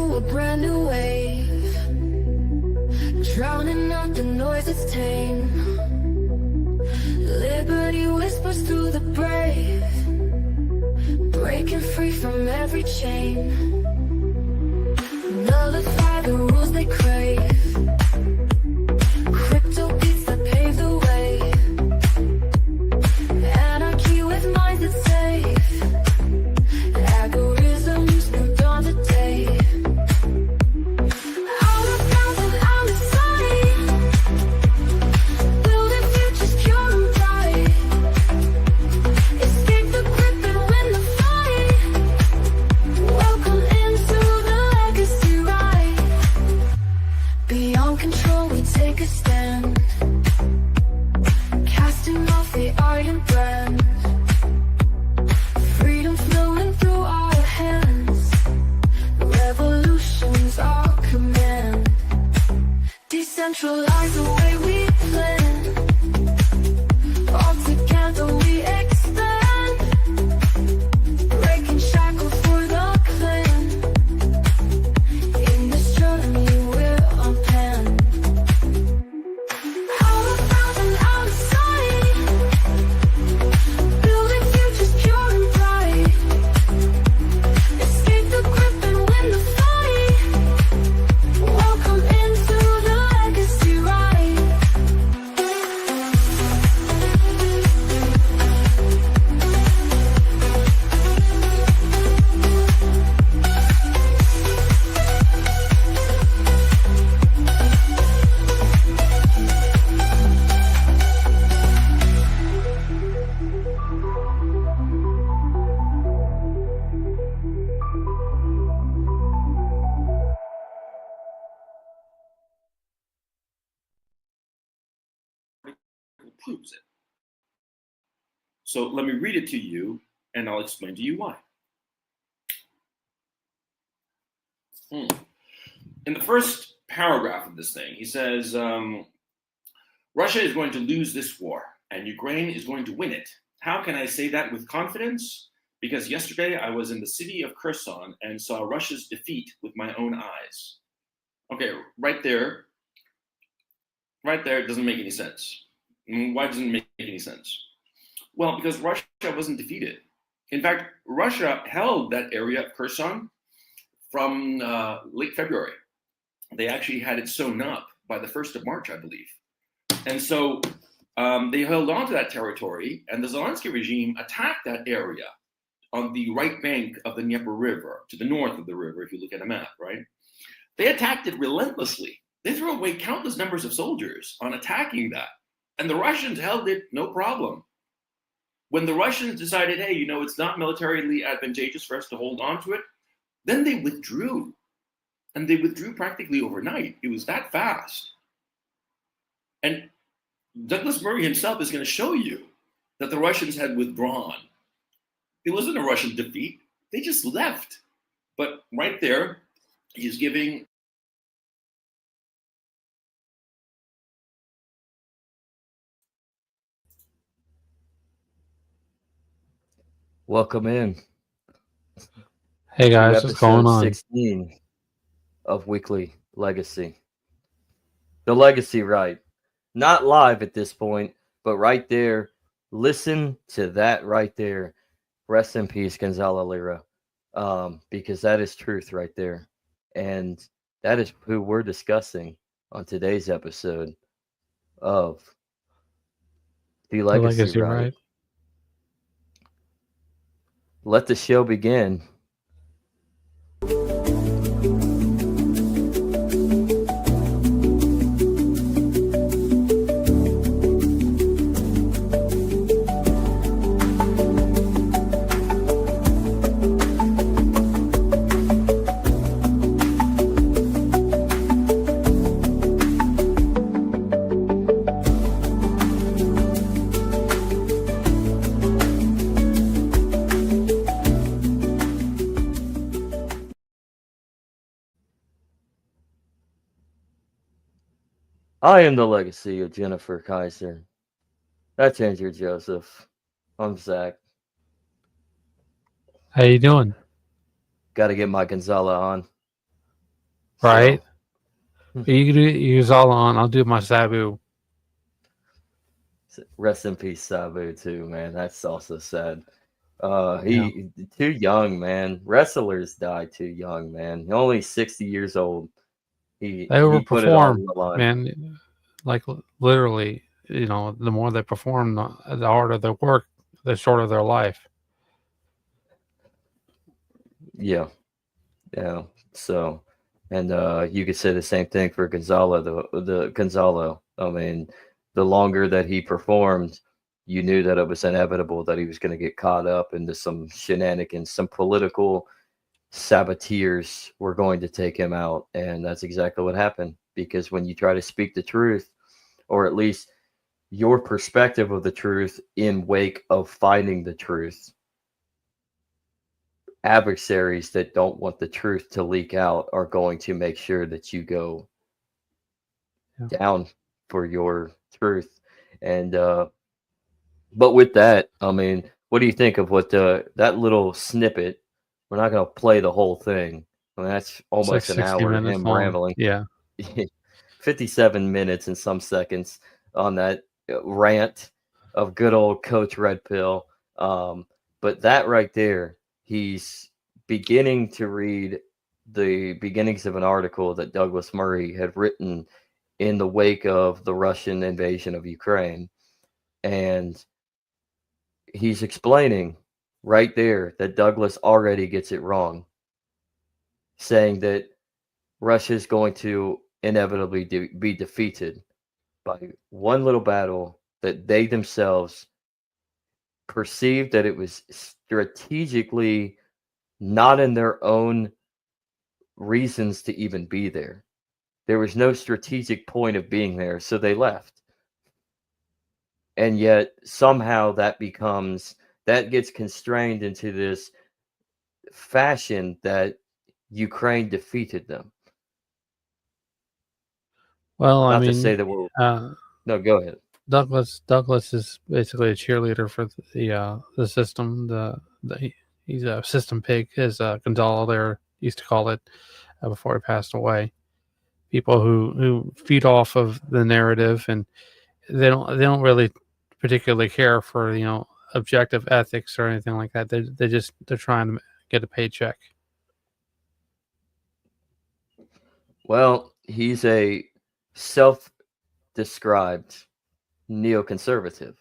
into a brand new wave, drowning out the noise it's tame. Liberty whispers through the brave, breaking free from every chain. Nullify the rules they crave, crypto beats that pave the way. Anarchy with minds that's safe, algorithms new dawn today. Out of bounds and out of sight, building futures pure and bright. Escape the grip and win the fight. Welcome into the legacy ride. Beyond control we take a stand, casting off the iron brand. Freedom flowing through our hands, revolution's our command. Decentralize the way we plan, all together we expand. Breaking shackles for the clan, in this journey we're unplanned. Out of bounds and out of sight, building futures pure and bright. Escape the grip and win the fight. Welcome into the legacy ride. Proves it. So let me read it to you, and I'll explain to you why. In the first paragraph of this thing, he says, Russia is going to lose this war, and Ukraine is going to win it. How can I say that with confidence? Because yesterday I was in the city of Kherson and saw Russia's defeat with my own eyes. Okay, right there, it doesn't make any sense. Why doesn't it make any sense? Well, because Russia wasn't defeated. In fact, Russia held that area of Kherson from late February. They actually had it sewn up by the 1st of March, I believe. And so they held on to that territory, and the Zelensky regime attacked that area on the right bank of the Dnieper River, to the north of the river, if you look at a map, right? They attacked it relentlessly. They threw away countless numbers of soldiers on attacking that. And the Russians held it no problem. When the Russians decided, hey, it's not militarily advantageous for us to hold on to it, then they withdrew. And they withdrew practically overnight. It was that fast. And Douglas Murray himself is going to show you that the Russians had withdrawn. It wasn't a Russian defeat. They just left. But right there, he's giving Welcome in. Hey guys, to what's going episode on? 16 of Weekly Legacy. The Legacy Ride. Not live at this point, but right there. Listen to that right there. Rest in peace, Gonzalo Lira. Because that is truth right there. And that is who we're discussing on today's episode of The Legacy Ride. Let the show begin. I am the legacy of Jennifer Kaiser. That's Andrew Joseph. I'm Zach. How you doing? Got to get my Gonzalo on. Right. So, You can use all on. I'll do my Sabu. rest in peace, Sabu, too, man. That's also sad. Yeah. He too young, man. Wrestlers die too young, man. Only 60 years old. They He put it all overperform, on the line. man. Like literally, the more they perform, the harder they work, the shorter their life. Yeah, yeah. So, and you could say the same thing for Gonzalo. The Gonzalo. I mean, the longer that he performed, you knew that it was inevitable that he was going to get caught up into some shenanigans, some political saboteurs were going to take him out, and that's exactly what happened. Because when you try to speak the truth, or at least your perspective of the truth in wake of finding the truth, adversaries that don't want the truth to leak out are going to make sure that you go down for your truth. And but with that, I mean, what do you think of what that little snippet? We're not going to play the whole thing. I mean, that's It's like almost an 60 hour of minutes him long. rambling. Yeah. 57 minutes and some seconds on that rant of good old Coach Red Pill. But that right there, he's beginning to read the beginnings of an article that Douglas Murray had written in the wake of the Russian invasion of Ukraine. And he's explaining right there that Douglas already gets it wrong, saying that Russia is going to inevitably be defeated by one little battle that they themselves perceived that it was strategically not in their own reasons to even be there. There was no strategic point of being there, so they left. And yet somehow that gets constrained into this fashion that Ukraine defeated them. Well, I Not to mean, say that we're uh, no, go ahead. Douglas is basically a cheerleader for the system. He's a system pig, as Gonzalo there used to call it before he passed away. People who feed off of the narrative, and they don't really particularly care for objective ethics or anything like that. They're trying to get a paycheck. Well, he's a self-described neoconservative.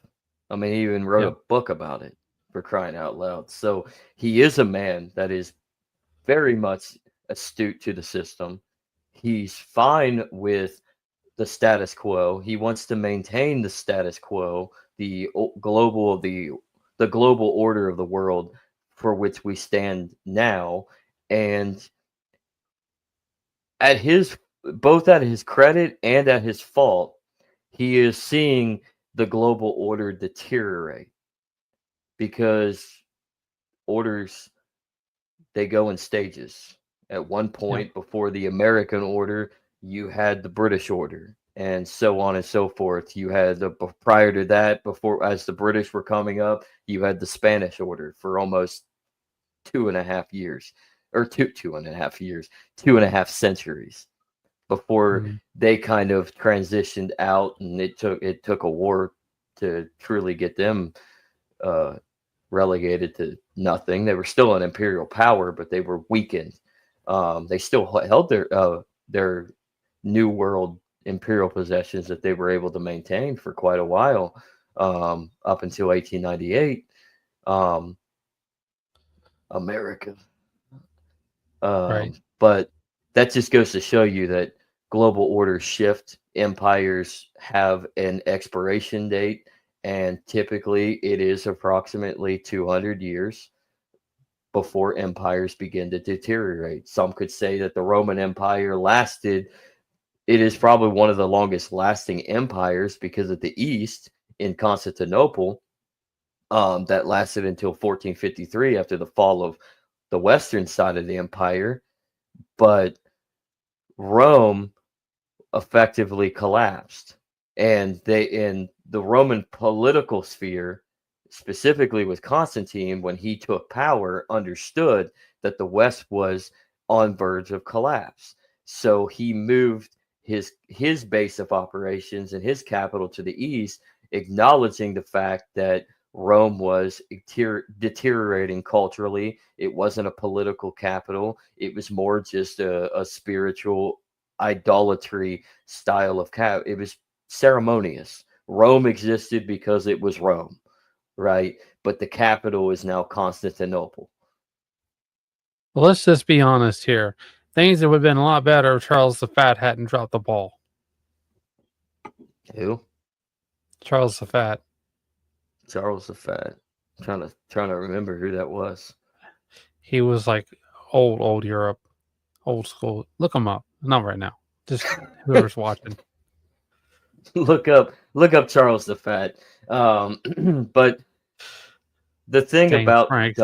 I mean, he even wrote Yeah. a book about it, for crying out loud. So he is a man that is very much astute to the system. He's fine with the status quo. He wants to maintain the status quo, the global order of the world for which we stand now. And at his both at his credit and at his fault, he is seeing the global order deteriorate because orders, they go in stages. At one point before the American order, you had the British order, and so on and so forth. You had prior to that, before as the British were coming up, you had the Spanish order for almost 2.5 years, or 2.5 centuries before they kind of transitioned out, and it took a war to truly get them relegated to nothing. They were still an imperial power, but they were weakened. They still held their New World imperial possessions that they were able to maintain for quite a while, up until 1898. America. Right. But that just goes to show you that global orders shift. Empires have an expiration date, and typically it is approximately 200 years before empires begin to deteriorate. Some could say that the Roman Empire it is probably one of the longest lasting empires because of the East in Constantinople, that lasted until 1453 after the fall of the western side of the empire. But Rome effectively collapsed, and they in the Roman political sphere, specifically with Constantine, when he took power, understood that the West was on verge of collapse. So he moved his base of operations and his capital to the east, acknowledging the fact that Rome was deteriorating culturally. It wasn't a political capital. It was more just a spiritual idolatry style of it was ceremonious. Rome existed because it was Rome, right? But the capital is now Constantinople. Well, let's just be honest here. Things that would have been a lot better if Charles the Fat hadn't dropped the ball. Who? Charles the Fat. Charles the Fat. I'm trying to remember who that was. He was like old Europe, old school. Look him up. Not right now. Just whoever's watching. Look up Charles the Fat. But the thing Dang, about Franks.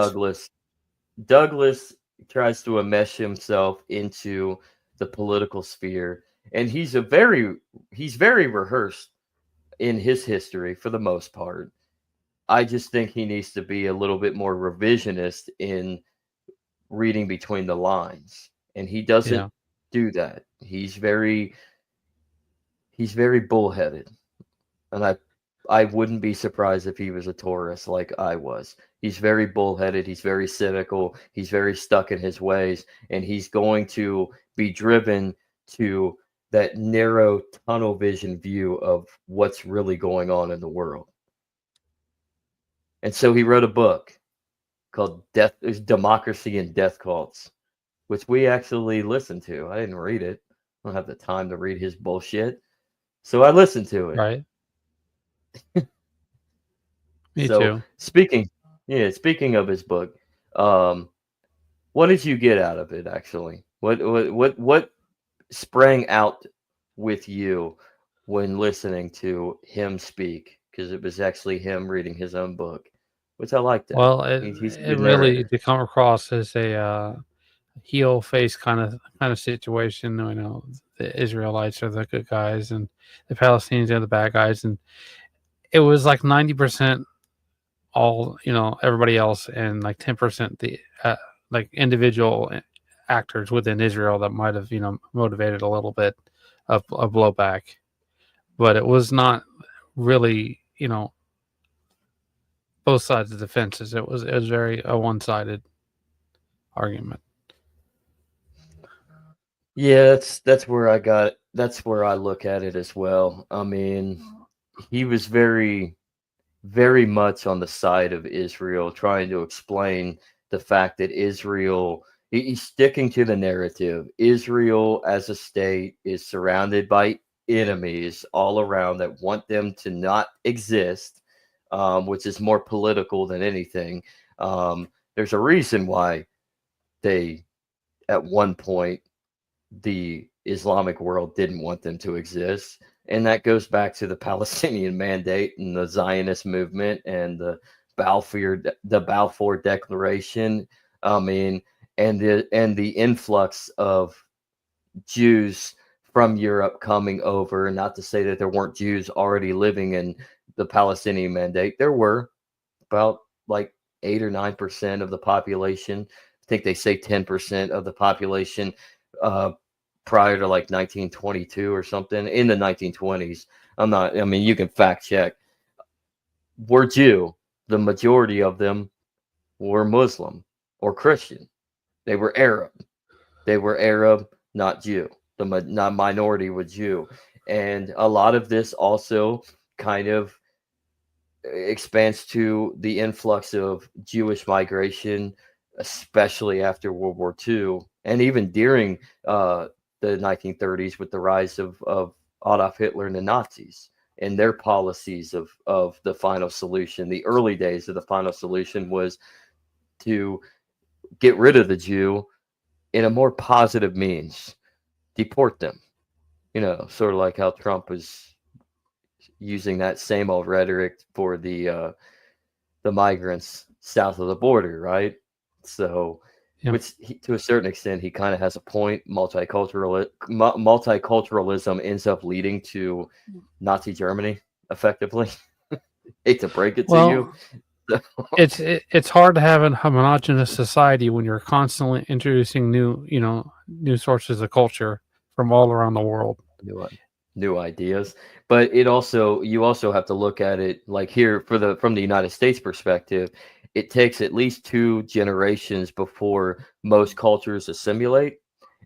Douglas tries to enmesh himself into the political sphere, and he's very rehearsed in his history for the most part. I just think he needs to be a little bit more revisionist in reading between the lines, and he doesn't do that. He's very bullheaded, and I wouldn't be surprised if he was a Taurus like I was. He's very bullheaded. He's very cynical. He's very stuck in his ways, and he's going to be driven to that narrow tunnel vision view of what's really going on in the world. And so he wrote a book called Democracy and Death Cults, which we actually listened to. I didn't read it. I don't have the time to read his bullshit. So I listened to it. Right. Me so, too. Speaking of his book, what did you get out of it actually? What sprang out with you when listening to him speak? Because it was actually him reading his own book, which I liked. Well, it really to come across as a heel face kind of situation. You know, the Israelites are the good guys and the Palestinians are the bad guys, and it was like 90% all, you know, everybody else, and like 10% the like individual actors within Israel that might have, you know, motivated a little bit of blowback, but it was not really, you know, both sides of the fences. It was very a one-sided argument. Yeah, that's where I look at it as well. I mean, he was very, very much on the side of Israel, trying to explain the fact that he's sticking to the narrative. Israel as a state is surrounded by enemies all around that want them to not exist, which is more political than anything. There's a reason why at one point, the Islamic world didn't want them to exist. And that goes back to the Palestinian Mandate and the Zionist movement and the Balfour Declaration. I mean, and the influx of Jews from Europe coming over. Not to say that there weren't Jews already living in the Palestinian Mandate. There were about like 8 or 9% of the population. I think they say 10% of the population prior to like 1922 or something, in the 1920s. I mean, you can fact check. Were Jew. The majority of them were Muslim or Christian. They were Arab. Not Jew. The minority was Jew. And a lot of this also kind of expands to the influx of Jewish migration, especially after World War II, and even during the 1930s with the rise of Adolf Hitler and the Nazis and their policies of the final solution. The early days of the final solution was to get rid of the Jew in a more positive means, deport them. You know, sort of like how Trump was using that same old rhetoric for the migrants south of the border, right? So, which to a certain extent, he kind of has a point. Multiculturalism ends up leading to Nazi Germany, effectively. Hate to break it to you. It's hard to have a homogeneous society when you're constantly introducing new sources of culture from all around the world. new new ideas. But you also have to look at it like here from the United States perspective. It takes at least 2 generations before most cultures assimilate,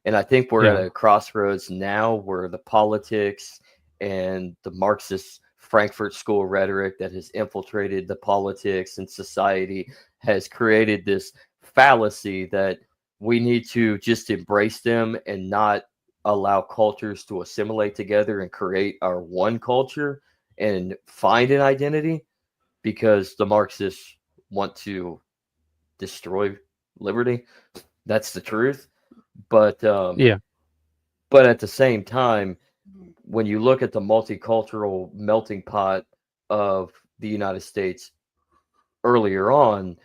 and I think we're at Yeah. a crossroads now where the politics and the Marxist Frankfurt School rhetoric that has infiltrated the politics and society has created this fallacy that we need to just embrace them and not allow cultures to assimilate together and create our one culture and find an identity, because the Marxists want to destroy liberty. That's the truth. But Yeah. but at the same time, when you look at the multicultural melting pot of the United States earlier on,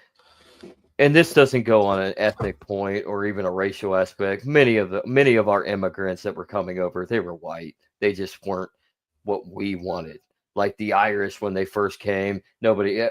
and this doesn't go on an ethnic point or even a racial aspect. Many of our immigrants that were coming over, they were white. They just weren't what we wanted. Like the Irish when they first came, nobody.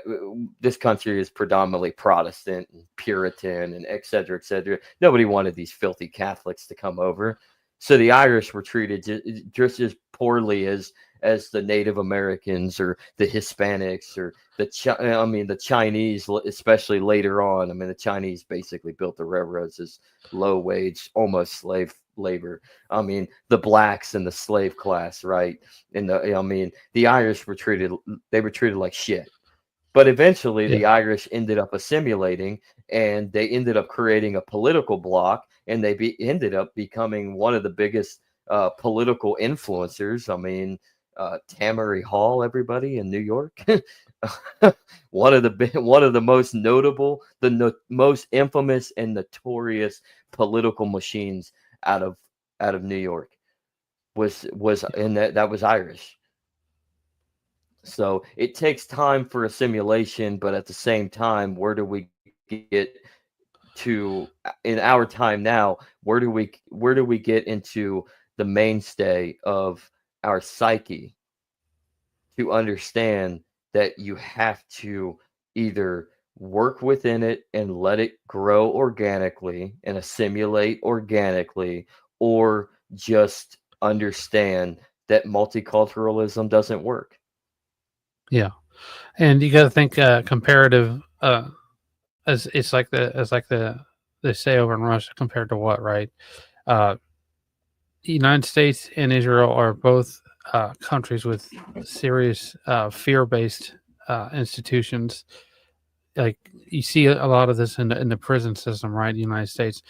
This country is predominantly Protestant and Puritan and et cetera, et cetera. Nobody wanted these filthy Catholics to come over, so the Irish were treated just as poorly as the Native Americans or the Hispanics or the Chinese, especially later on. I mean, the Chinese basically built the railroads as low wage, almost slave labor. I mean, the blacks and the slave class, right? And the Irish were treated like shit. But eventually, the Irish ended up assimilating, and they ended up creating a political bloc, and they ended up becoming one of the biggest political influencers. I mean, Tammany Hall, everybody in New York, one of the most notable, most infamous and notorious political machines out of New York was and that was Irish. So it takes time for assimilation, but at the same time, where do we get to in our time now? Where do we get into the mainstay of our psyche to understand that you have to either work within it and let it grow organically and assimilate organically, or just understand that multiculturalism doesn't work? Yeah. And you got to think comparative. As it's like the they say over in Russia, compared to what, right? The United States and Israel are both countries with serious fear-based institutions. Like you see a lot of this in the prison system, right? The United States,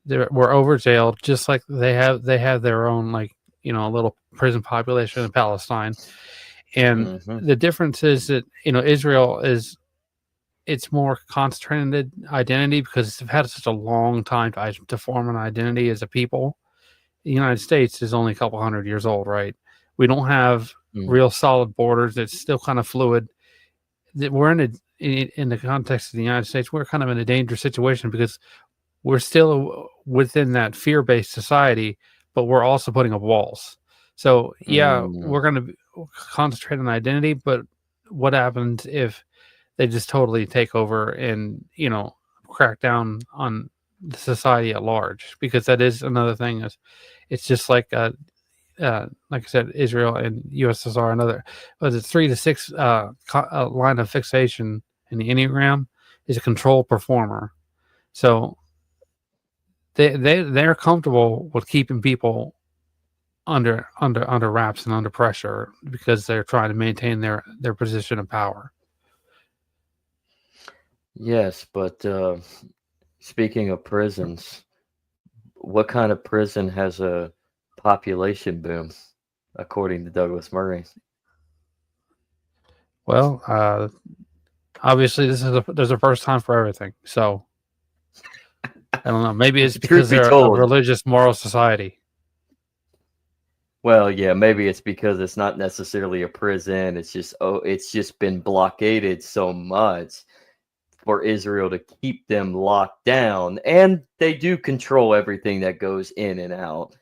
we're overjailed, just like they have their own, like, a little prison population in Palestine. And the difference is that Israel it's more concentrated identity because they've had such a long time to form an identity as a people. The United States is only a couple hundred years old, right? We don't have real solid borders. It's still kind of fluid. We're in the context of the United States, we're kind of in a dangerous situation because we're still within that fear-based society, but we're also putting up walls. So we're going to concentrate on identity, but what happens if they just totally take over and crack down on the society at large? Because that is another thing. It's just like I said, Israel and USSR. Another was it 3 to 6 line of fixation in the Enneagram is a control performer. So they're comfortable with keeping people under wraps and under pressure because they're trying to maintain their position of power. Yes, but speaking of prisons, what kind of prison has a population boom, according to Douglas Murray? Well, obviously there's a first time for everything. So I don't know. Maybe it's because Truth be they're a told, religious, moral society. well, yeah, maybe it's because it's not necessarily a prison. It's just been blockaded so much for Israel to keep them locked down, and they do control everything that goes in and out.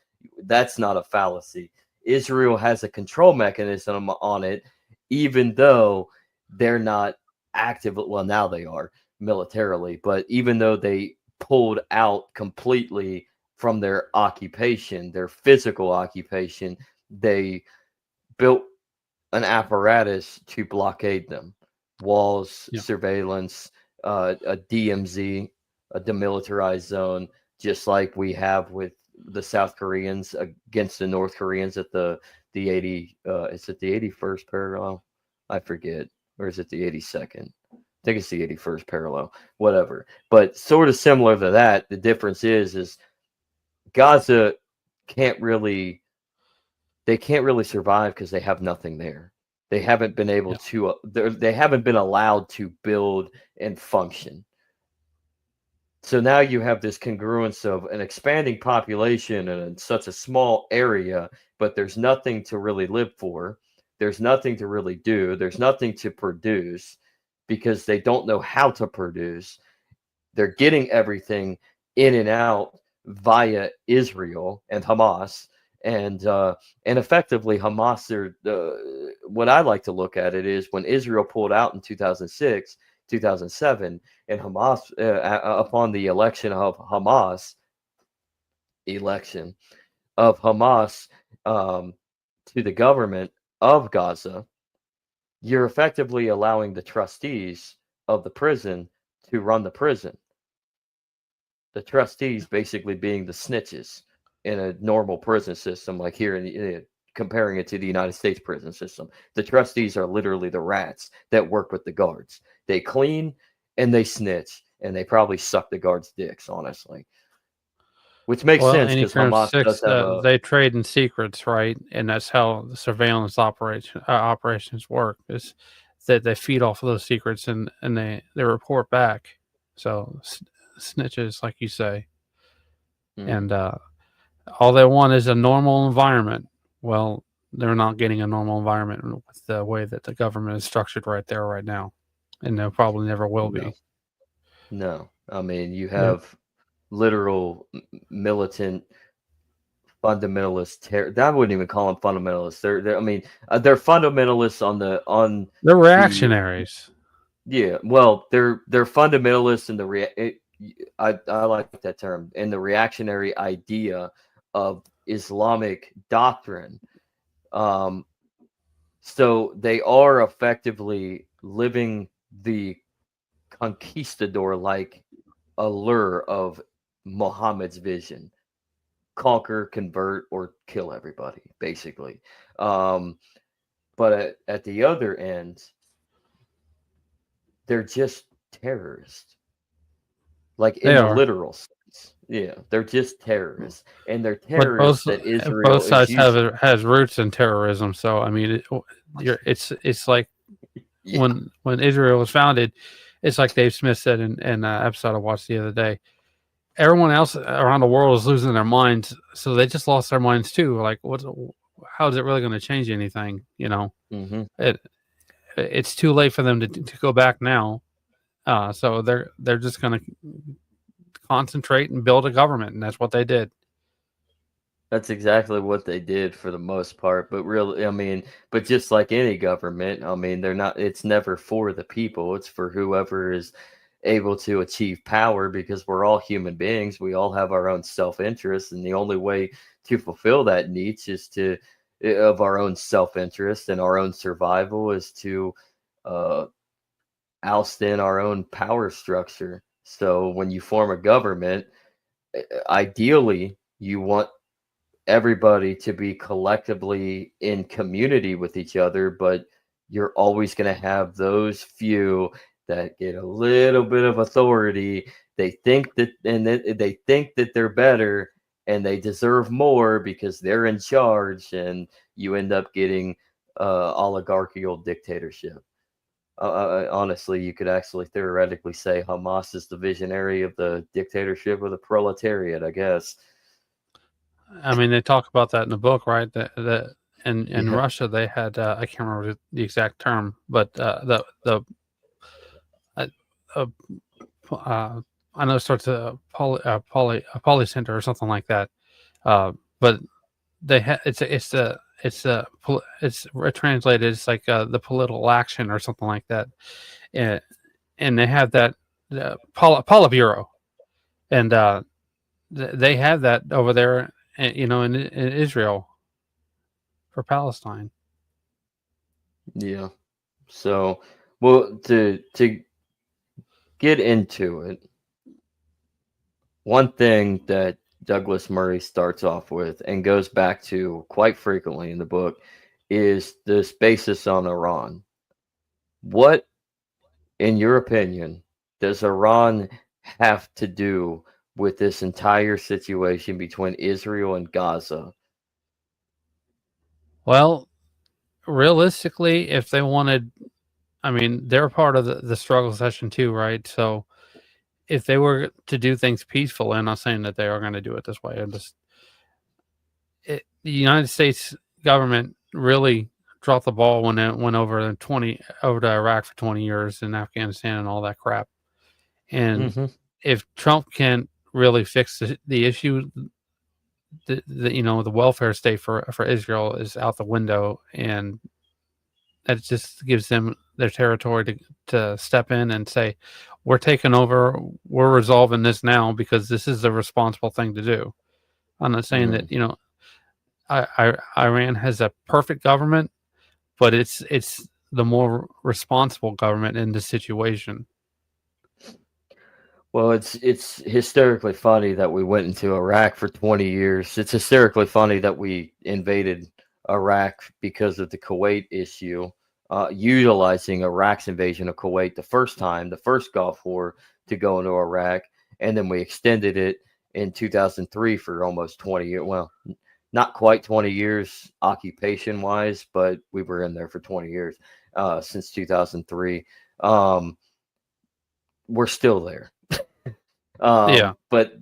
That's not a fallacy. Israel has a control mechanism on it, even though they're not active. Well, now they are militarily, but even though they pulled out completely from their occupation, their physical occupation. They built an apparatus to blockade them. Walls, Yeah. surveillance, a DMZ, a demilitarized zone, just like we have with the South Koreans against the North Koreans at the 80. Is it the 81st parallel? I forget, or is it the 82nd? I think it's the 81st parallel. Whatever, but sort of similar to that. The difference is Gaza can't really survive because they have nothing there. They haven't been able to. They haven't been allowed to build and function. So now you have this congruence of an expanding population in such a small area, but there's nothing to really live for. There's nothing to really do. There's nothing to produce because they don't know how to produce. They're getting everything in and out via Israel and Hamas. And effectively Hamas, what I like to look at it is when Israel pulled out in 2006, 2007, and Hamas, upon the election of Hamas to the government of Gaza, you're effectively allowing the trustees of the prison to run the prison. The trustees basically being the snitches in a normal prison system, like here in comparing it to the United States prison system. The trustees are literally the rats that work with the guards. They clean and they snitch, and they probably suck the guards' dicks, honestly. Which makes sense because Hamas does have they trade in secrets, right? And that's how the surveillance operations work. Is that they feed off of those secrets and they report back. So snitches, like you say, and all they want is a normal environment. Well, they're not getting a normal environment with the way that the government is structured right there, right now, and they probably never will be. No, I mean you have literal militant fundamentalists. I wouldn't even call them fundamentalists. They're fundamentalists on. They're reactionaries. Well, they're fundamentalists in the I like that term, in the reactionary idea of Islamic doctrine. So they are effectively living the conquistador-like allure of Muhammad's vision: conquer, convert, or kill everybody, basically. But at the other end, they're just terrorists, like in a literal sense. Yeah, they're just terrorists, and they're terrorists that Israel. Both sides has roots in terrorism. So I mean, it's like when Israel was founded, it's like Dave Smith said in an episode I watched the other day. Everyone else around the world is losing their minds, so they just lost their minds too. Like, how is it really going to change anything? It's too late for them to go back now. So they're just going to concentrate and build a government, and that's what they did. That's exactly what they did for the most part. But really, but just like any government, they're not. It's never for the people. It's for whoever is able to achieve power, because we're all human beings. We all have our own self-interest, and the only way to fulfill that needs is of our own self-interest and our own survival is to oust in our own power structure. So when you form a government, ideally you want everybody to be collectively in community with each other, but you're always going to have those few that get a little bit of authority. They think that they're better and they deserve more because they're in charge, and you end up getting oligarchical dictatorship. Honestly, you could actually theoretically say Hamas is the visionary of the dictatorship of the proletariat, I guess. They talk about that in the book, right? That in Russia they had I can't remember the exact term, but I know it starts a polycenter or something like that. But they it's translated. It's like the political action or something like that, and they have that Politburo, and They have that over there, in Israel for Palestine. Yeah. So, well, to get into it, one thing that Douglas Murray starts off with and goes back to quite frequently in the book is this basis on Iran. What, in your opinion, does Iran have to do with this entire situation between Israel and Gaza? Well, realistically, if they wanted, I mean, they're part of the struggle session too, right? So if they were to do things peacefully, I'm not saying that they are going to do it this way. The United States government really dropped the ball when it went over to Iraq for 20 years and Afghanistan and all that crap. And Mm-hmm. if Trump can't really fix the issue, the welfare state for Israel is out the window, and that just gives them their territory to step in and say, we're taking over, we're resolving this now because this is the responsible thing to do. I'm not saying that, Iran has a perfect government, but it's the more responsible government in this situation. Well, it's hysterically funny that we went into Iraq for 20 years. It's hysterically funny that we invaded Iraq because of the Kuwait issue, utilizing Iraq's invasion of Kuwait the first time, the first Gulf War, to go into Iraq, and then we extended it in 2003 for almost 20 years. Well, not quite 20 years occupation-wise, but we were in there for 20 years since 2003. We're still there. Yeah. But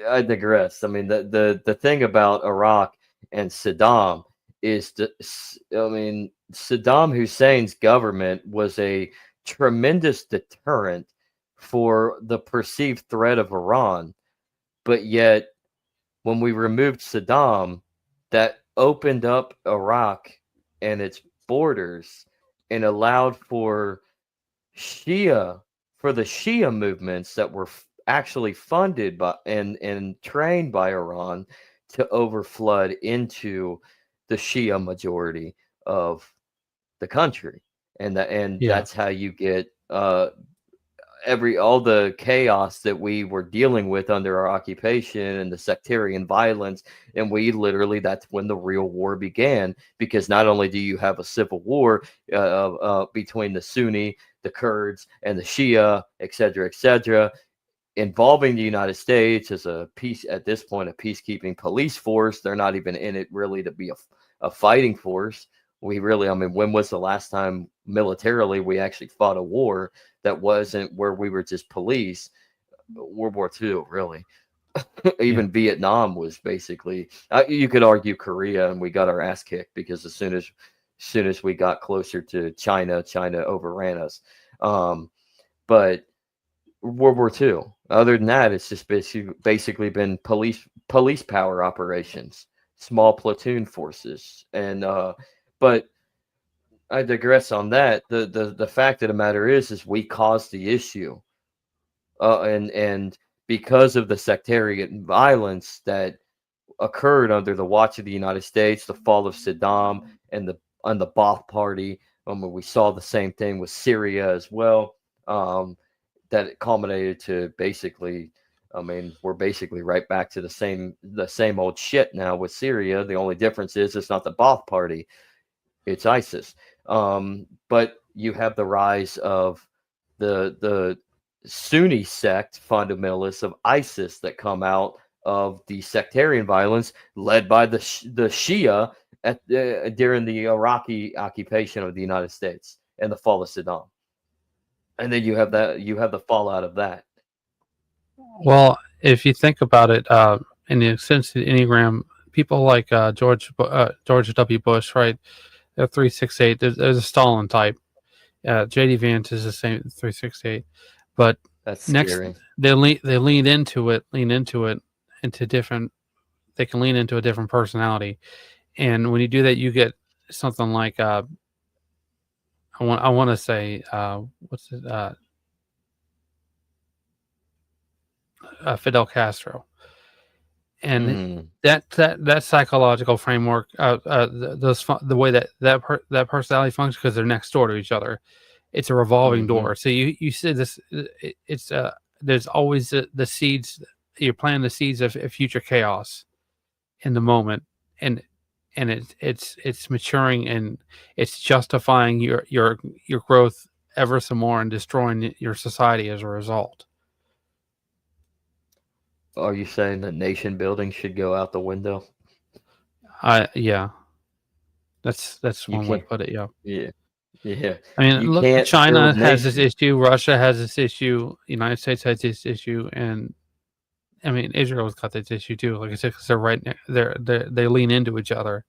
I digress. I mean, the thing about Iraq and Saddam is Saddam Hussein's government was a tremendous deterrent for the perceived threat of Iran. But yet, when we removed Saddam, that opened up Iraq and its borders and allowed for the Shia movements that were actually funded by and trained by Iran to overflood into the Shia majority of the country, and that's how you get all the chaos that we were dealing with under our occupation and the sectarian violence. And that's when the real war began, because not only do you have a civil war between the Sunni, the Kurds, and the Shia, etc., involving the United States as a peacekeeping police force. They're not even in it really to be a fighting force. When was the last time militarily we actually fought a war that wasn't where we were just police? World War II, really. Even Vietnam was basically, you could argue Korea, and we got our ass kicked because as soon as we got closer to China overran us. But World War II, other than that, it's just basically been police power operations, small platoon forces, and but I digress on that. The fact of the matter is we caused the issue, and because of the sectarian violence that occurred under the watch of the United States, the fall of Saddam and the Ba'ath Party. We saw the same thing with Syria as well. That it culminated to basically, we're basically right back to the same old shit now with Syria. The only difference is it's not the Ba'ath Party, it's ISIS. But you have the rise of the Sunni sect fundamentalists of ISIS that come out of the sectarian violence led by the Shia during the Iraqi occupation of the United States and the fall of Saddam. And then you have the fallout of that. Well, if you think about it, in the sense of the Enneagram, people like George W. Bush, right? 368. There's a Stalin type. J.D. Vance is the same 368, but that's scary. They lean into it into different. They can lean into a different personality, and when you do that, you get something like I want to say what's it Fidel Castro. and Mm, that psychological framework, the way that personality functions, because they're next door to each other. It's a revolving mm-hmm. door. So you see this. It's there's always the seeds. You're planting the seeds of future chaos in the moment, and it's maturing, and it's justifying your growth ever so more, and destroying your society as a result. Are you saying that nation building should go out the window? Yeah, that's You one way can't. to put it. Yeah. Yeah, yeah. I mean, You look, can't China build has this nation. issue, Russia has this issue, United States has this issue, and I mean, Israel's got this issue too. Like I said, because they're they lean into each other.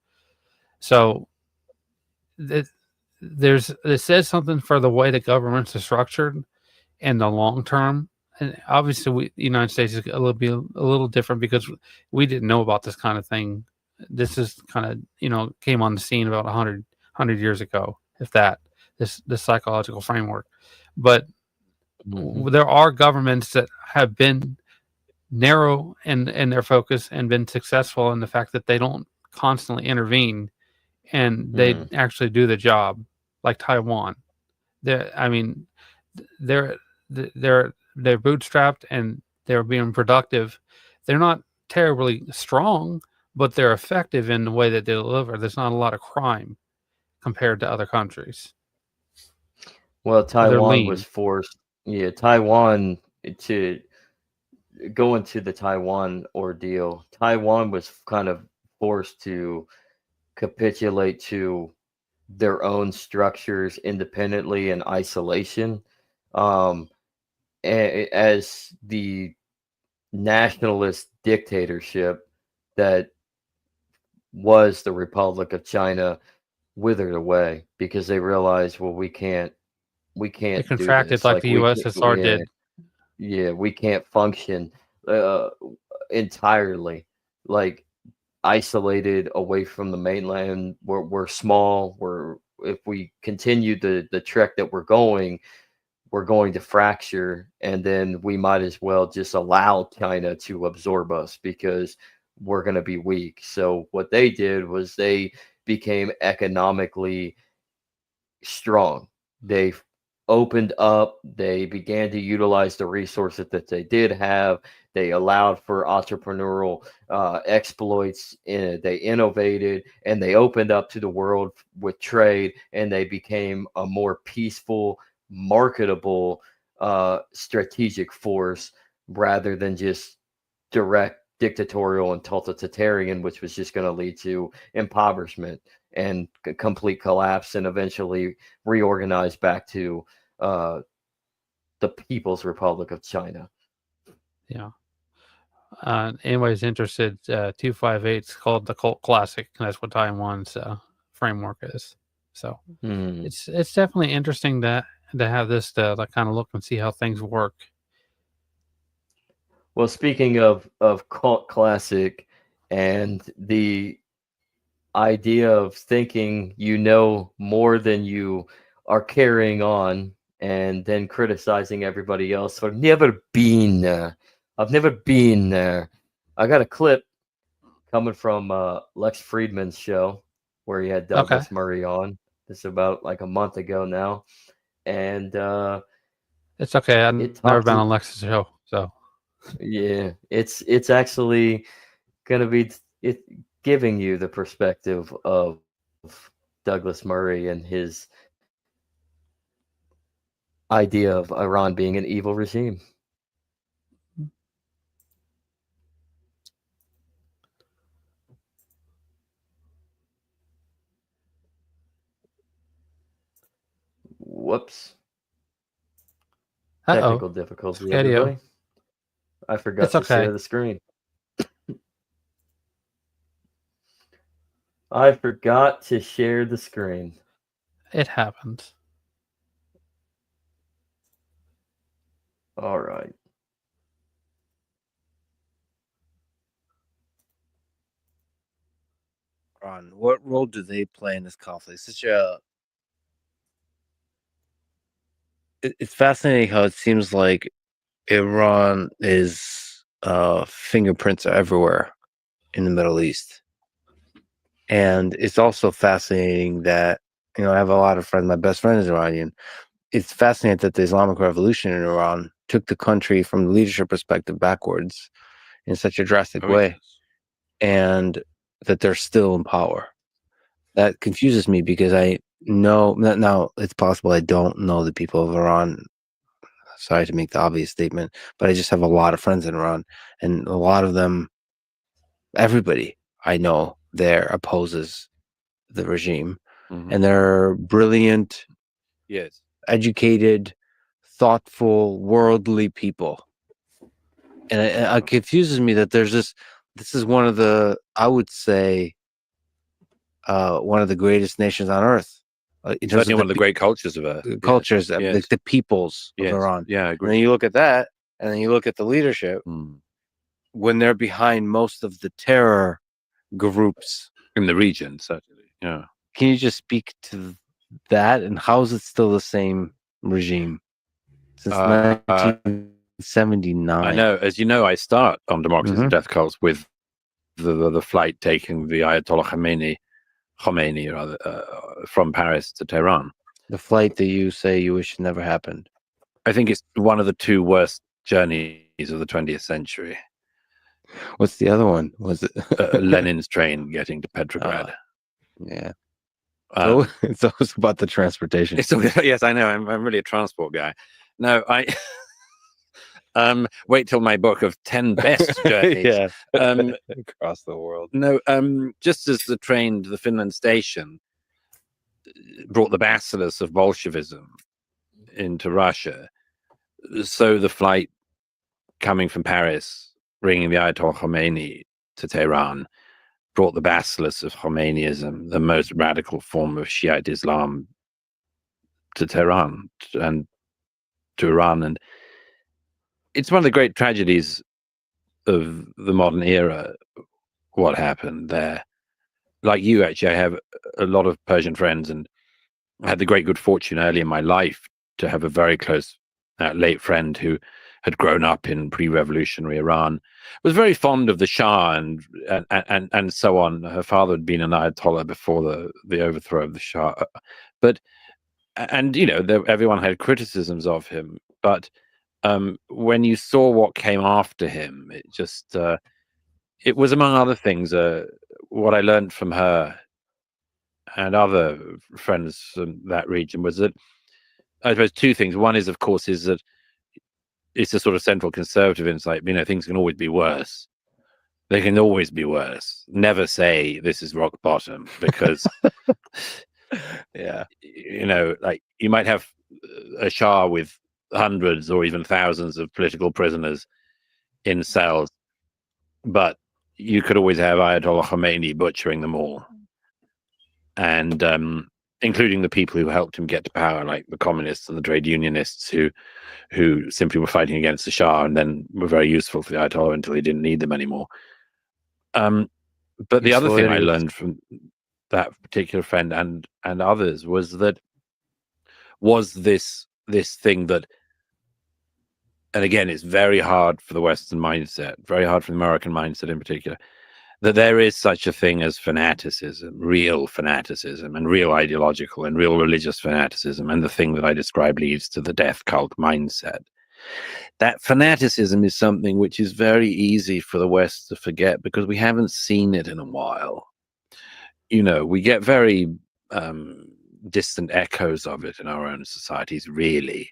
So th- it says something for the way the governments are structured in the long term. And obviously, the United States is a little different because we didn't know about this kind of thing. This is kind of came on the scene about 100 years ago, if that. This psychological framework, but Mhm. there are governments that have been narrow in their focus and been successful in the fact that they don't constantly intervene, and they Mm. actually do the job, like Taiwan. I mean, they're they're bootstrapped, and they're being productive. They're not terribly strong, but they're effective in the way that they deliver. There's not a lot of crime compared to other countries. Well, They're Taiwan was lean. forced. Yeah, Taiwan to go into the Taiwan ordeal. Taiwan was kind of forced to capitulate to their own structures independently in isolation. Um, as the nationalist dictatorship that was the Republic of China withered away because they realized, well, we It can't do contracted this. like Like the we can't, USSR yeah, did. yeah, we can't function uh, entirely. Like isolated away from the mainland. We're small. We're if we continue the trek that we're going to fracture, and then we might as well just allow China to absorb us because we're going to be weak. So what they did was they became economically strong. They opened up, they began to utilize the resources that they did have. They allowed for entrepreneurial exploits. They innovated and they opened up to the world with trade, and they became a more peaceful, marketable, strategic force rather than just direct dictatorial and totalitarian, which was just going to lead to impoverishment and complete collapse and eventually reorganize back to uh, the People's Republic of China. Yeah. Anybody's interested, 258 is called the Cult Classic. That's what Taiwan's framework is. So Hmm. it's definitely interesting to have this to like, kind of look and see how things work. Well, speaking of cult classic and the idea of thinking you know more than you are carrying on and then criticizing everybody else for never been there. I've never been there. I got a clip coming from Lex Friedman's show where he had Okay, Douglas Murray on. This is about like a month ago now, and it's okay. I've it never talks. been on Lex's show, so Yeah, it's actually gonna be it giving you the perspective of Douglas Murray and his idea of Iran being an evil regime. Whoops. oh, Technical difficulty, Scadio. everybody. I forgot It's to share okay. the screen. I forgot to share the screen. It happens. All right. Ron, what role do they play in this conflict? It's fascinating how it seems like Iran is fingerprints are everywhere. in the Middle East. And it's also fascinating that, I have a lot of friends, my best friend is Iranian. It's fascinating that the Islamic Revolution in Iran took the country from the leadership perspective backwards in such a drastic way, and that they're still in power. That confuses me because I know that now it's possible I don't know the people of Iran. Sorry to make the obvious statement, but I just have a lot of friends in Iran, and a lot of them, everybody I know there opposes the regime, and they're brilliant, Yes. educated, thoughtful, worldly people. And it confuses me that there's this is one of the, I would say, one of the greatest nations on earth. In terms Certainly of one of the great cultures of Earth. cultures, Yes. the peoples of Yes. Iran. Yeah, I And agree. then you look at that, and then you look at the leadership, Mm. when they're behind most of the terror groups. In the region, certainly. Yeah. Can you just speak to that, and how is it still the same regime since Uh, 1979? I know. As you know, I start on Democracies and Mhm. Death Cults with the flight taking the Ayatollah Khomeini rather, from Paris to Tehran. The flight that you say you wish never happened. I think it's one of the two worst journeys of the 20th century. What's the other one? Was it Lenin's train getting to Petrograd. Yeah. Uh, So it's always about the transportation. yes, I know. I'm really a transport guy. No, I wait till my book of 10 best journeys. Yeah. Um, Across the world. No, just as the train to the Finland station brought the bacillus of Bolshevism into Russia, so the flight coming from Paris, bringing the Ayatollah Khomeini to Tehran, brought the bacillus of Khomeiniism, the most radical form of Shiite Islam, to Tehran and to Iran. And it's one of the great tragedies of the modern era, what happened there. Like you, actually, I have a lot of Persian friends, and I had the great good fortune early in my life to have a very close late friend who had grown up in pre-revolutionary Iran, was very fond of the Shah and so on. Her father had been an Ayatollah before the overthrow of the Shah, but everyone had criticisms of him. But when you saw what came after him, it just it was, among other things, what I learned from her and other friends from that region was that, I suppose, two things. One is, of course, is that it's a sort of central conservative insight. Things can always be worse. They can always be worse. Never say this is rock bottom, because Yeah. like, you might have a Shah with hundreds or even thousands of political prisoners in cells, but you could always have Ayatollah Khomeini butchering them all, and including the people who helped him get to power, like the communists and the trade unionists who simply were fighting against the Shah and then were very useful for the Ayatollah until he didn't need them anymore. But the other thing I learned from that particular friend and others was this thing that, and again, it's very hard for the Western mindset, very hard for the American mindset in particular, that there is such a thing as fanaticism, real fanaticism, and real ideological and real religious fanaticism. And the thing that I describe leads to the death cult mindset. That fanaticism is something which is very easy for the West to forget, because we haven't seen it in a while. We get very distant echoes of it in our own societies, really.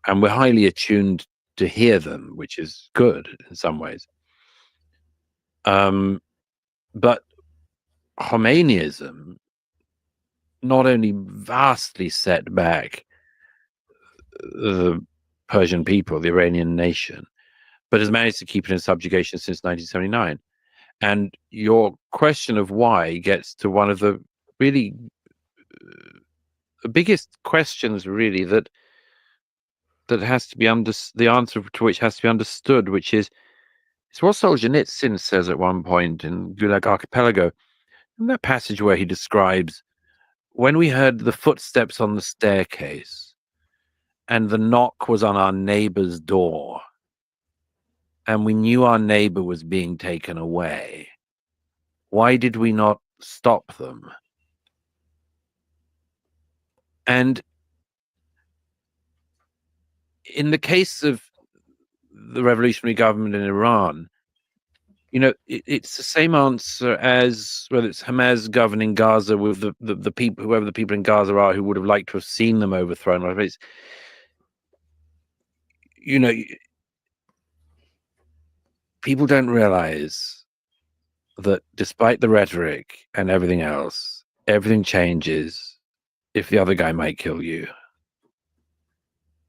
And we're highly attuned to hear them, which is good in some ways. But Khomeiniism not only vastly set back the Persian people, the Iranian nation, but has managed to keep it in subjugation since 1979. And your question of why gets to one of the really the biggest questions, really, that has to be the answer to which has to be understood, which is, it's what Solzhenitsyn says at one point in Gulag Archipelago, in that passage where he describes, when we heard the footsteps on the staircase and the knock was on our neighbor's door, and we knew our neighbor was being taken away, Why did we not stop them? And in the case of the revolutionary government in Iran, it's the same answer as whether it's Hamas governing Gaza with the people, whoever the people in Gaza are, who would have liked to have seen them overthrown. It's, people don't realize that despite the rhetoric and everything else, everything changes if the other guy might kill you.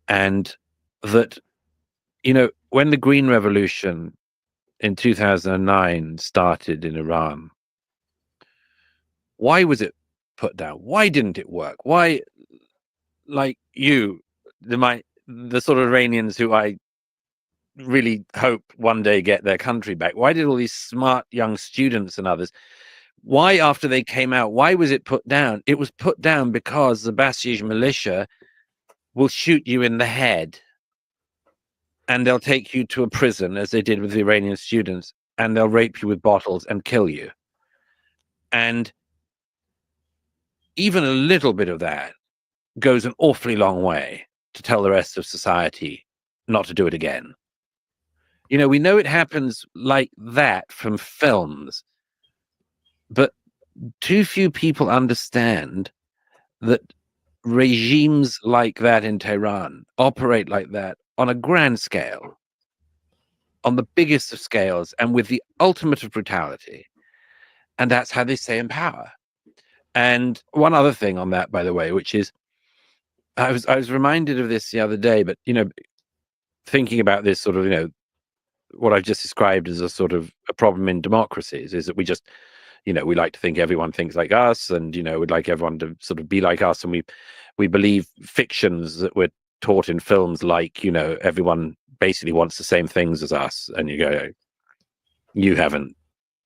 And that, when the Green Revolution in 2009 started in Iran, why was it put down? Why didn't it work? Why, like you, the sort of Iranians who I really hope one day get their country back, why did all these smart young students and others, why after they came out, why was it put down? It was put down because the Basij militia will shoot you in the head and they'll take you to a prison, as they did with the Iranian students, and they'll rape you with bottles and kill you. And even a little bit of that goes an awfully long way to tell the rest of society not to do it again. We know it happens like that from films, but too few people understand that regimes like that in Tehran operate like that on a grand scale, on the biggest of scales, and with the ultimate of brutality. And that's how they stay in power. And one other thing on that, by the way, which is, I was reminded of this the other day, but thinking about this sort of, what I've just described as a sort of a problem in democracies is that we just, we like to think everyone thinks like us, and we'd like everyone to sort of be like us, and we believe fictions that we're taught in films, like everyone basically wants the same things as us, and you go, you haven't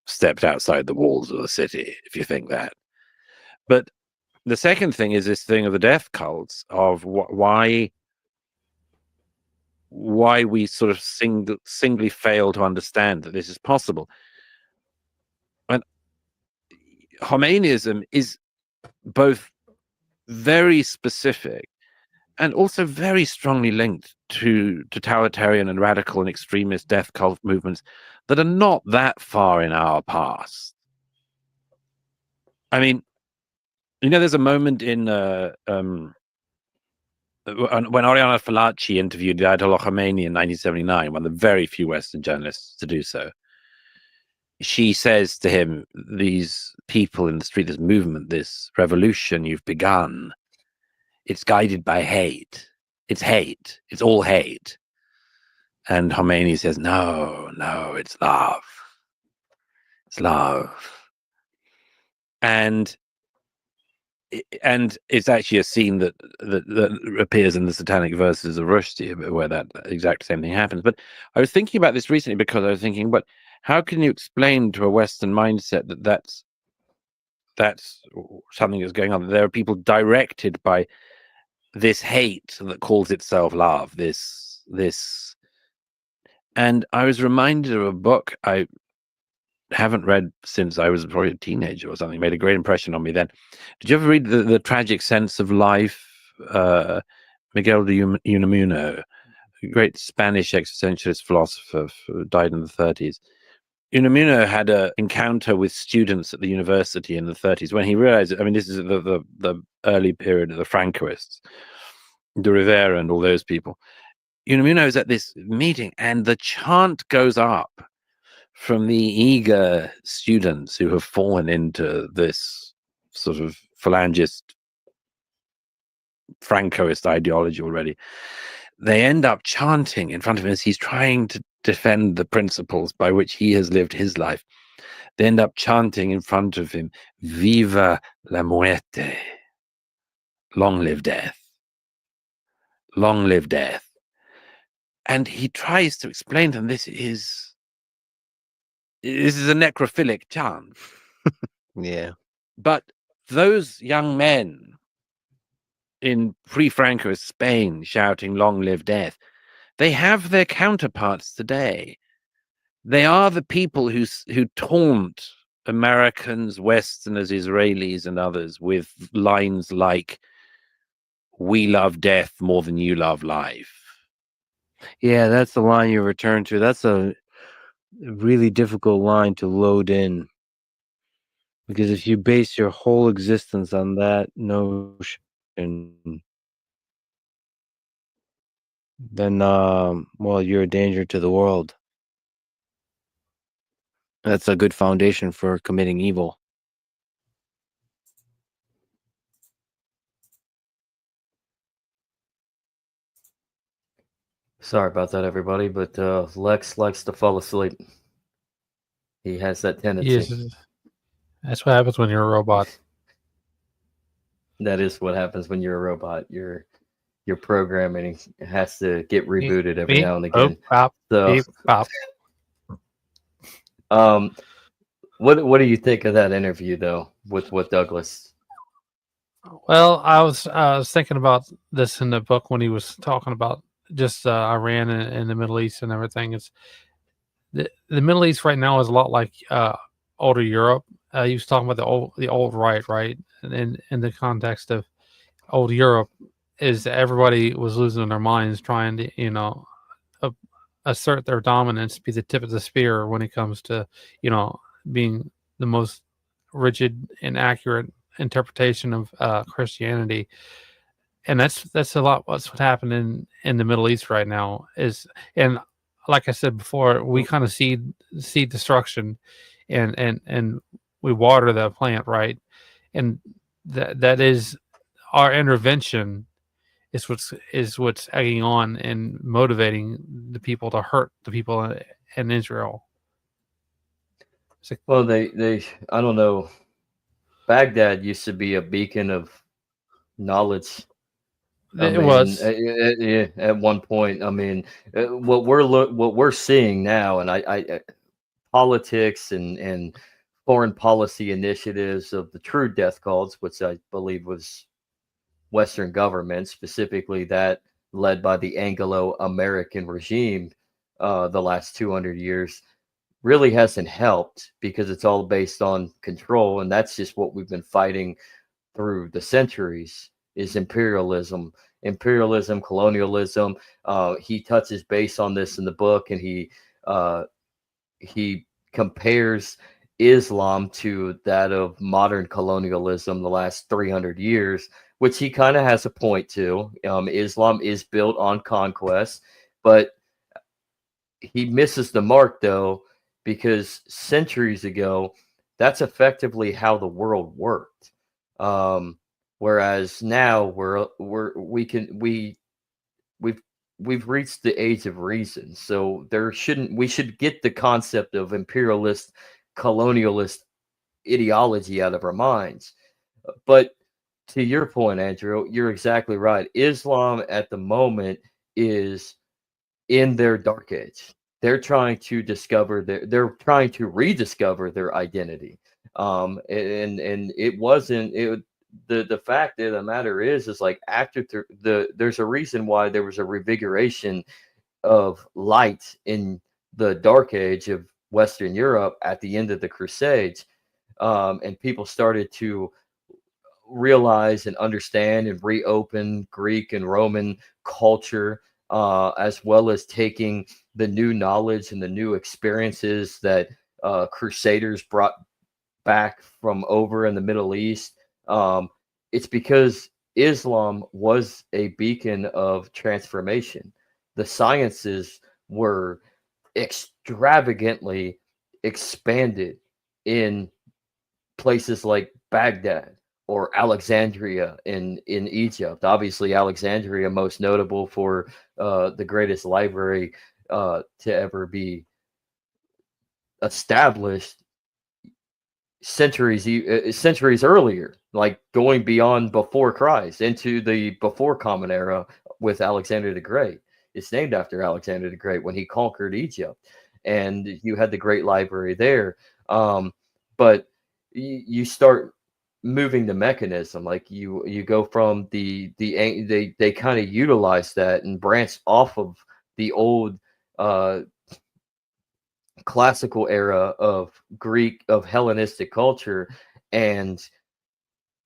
stepped outside the walls of the city if you think that. But the second thing is this thing of the death cults, of why we sort of singly fail to understand that this is possible. And Khomeinism is both very specific and also very strongly linked to totalitarian and radical and extremist death cult movements that are not that far in our past. I mean, there's a moment in when Oriana Fallaci interviewed the Ayatollah Khomeini in 1979, one of the very few Western journalists to do so. She says to him, these people in the street, this movement, this revolution you've begun, it's guided by hate. It's hate. It's all hate. And Khomeini says, no, it's love. It's love. And it's actually a scene that appears in the Satanic Verses of Rushdie, where that exact same thing happens. But I was thinking about this recently, because I was thinking, but how can you explain to a Western mindset that that's something that's going on? There are people directed by this hate that calls itself love. This, and I was reminded of a book I haven't read since I was probably a teenager or something. It made a great impression on me then. Did you ever read the Tragic Sense of Life? Miguel de Unamuno, a great Spanish existentialist philosopher who died in the 30s. Unamuno had an encounter with students at the university in the 30s when he realized, I mean, this is the early period of the Francoists, de Rivera and all those people. Unamuno is at this meeting, and the chant goes up from the eager students who have fallen into this sort of phalangist Francoist ideology already. They end up chanting in front of him as he's trying to defend the principles by which he has lived his life. They end up chanting in front of him, Viva la muerte. Long live death. Long live death. And he tries to explain to them this is a necrophilic chant. Yeah. But those young men in pre-Francoist Spain shouting long live death, they have their counterparts today. They are the people who taunt Americans, Westerners, Israelis, and others with lines like, "We love death more than you love life." Yeah, that's the line you return to. That's a really difficult line to load in, because if you base your whole existence on that notion, then well, you're a danger to the world. That's a good foundation for committing evil. Sorry about that, everybody, but Lex likes to fall asleep. He has that tendency. Yes, that's what happens when you're a robot. That is what happens when you're a robot. Your programming has to get rebooted every Beep, now and boop, again. bop, So, beep, bop. what do you think of that interview though with Douglas? Well, I was thinking about this in the book when he was talking about just Iran and the Middle East and everything. It's the Middle East right now is a lot like older Europe. He was talking about the old right, and in the context of old Europe, is everybody was losing their minds trying to assert their dominance, be the tip of the spear when it comes to being the most rigid and accurate interpretation of Christianity. And that's a lot what's what happened in the Middle East right now is. And like I said before, we kind of seed destruction, and we water the plant, right, and that is our intervention is what's egging on and motivating the people to hurt the people in Israel. Well, they I don't know. Baghdad used to be a beacon of knowledge. It was. Yeah, at one point. I mean, what we're seeing now, and politics and foreign policy initiatives of the true death cults, which I believe was Western government, specifically that led by the Anglo-American regime, the last 200 years, really hasn't helped because it's all based on control, and that's just what we've been fighting through the centuries is imperialism, colonialism. He touches base on this in the book, and he compares Islam to that of modern colonialism the last 300 years, which he kind of has a point to. Islam is built on conquest, but he misses the mark though, because centuries ago, that's effectively how the world worked. Whereas now we've reached the age of reason. So we should get the concept of imperialist, colonialist ideology out of our minds. But to your point, Andrew, you're exactly right. Islam at the moment is in their dark age. They're trying to rediscover their identity. And it wasn't it the fact of the matter is like after there's a reason why there was a revigoration of light in the dark age of Western Europe at the end of the Crusades, and people started to realize and understand and reopen Greek and Roman culture, as well as taking the new knowledge and the new experiences that Crusaders brought back from over in the Middle East. It's because Islam was a beacon of transformation. The sciences were extravagantly expanded in places like Baghdad or Alexandria in Egypt. Obviously, Alexandria most notable for the greatest library to ever be established centuries earlier, like going beyond before Christ into the before Common Era with Alexander the Great. It's named after Alexander the Great when he conquered Egypt, and you had the great library there. But you start moving the mechanism, like you go from they kind of utilize that and branch off of the old classical era of Hellenistic culture and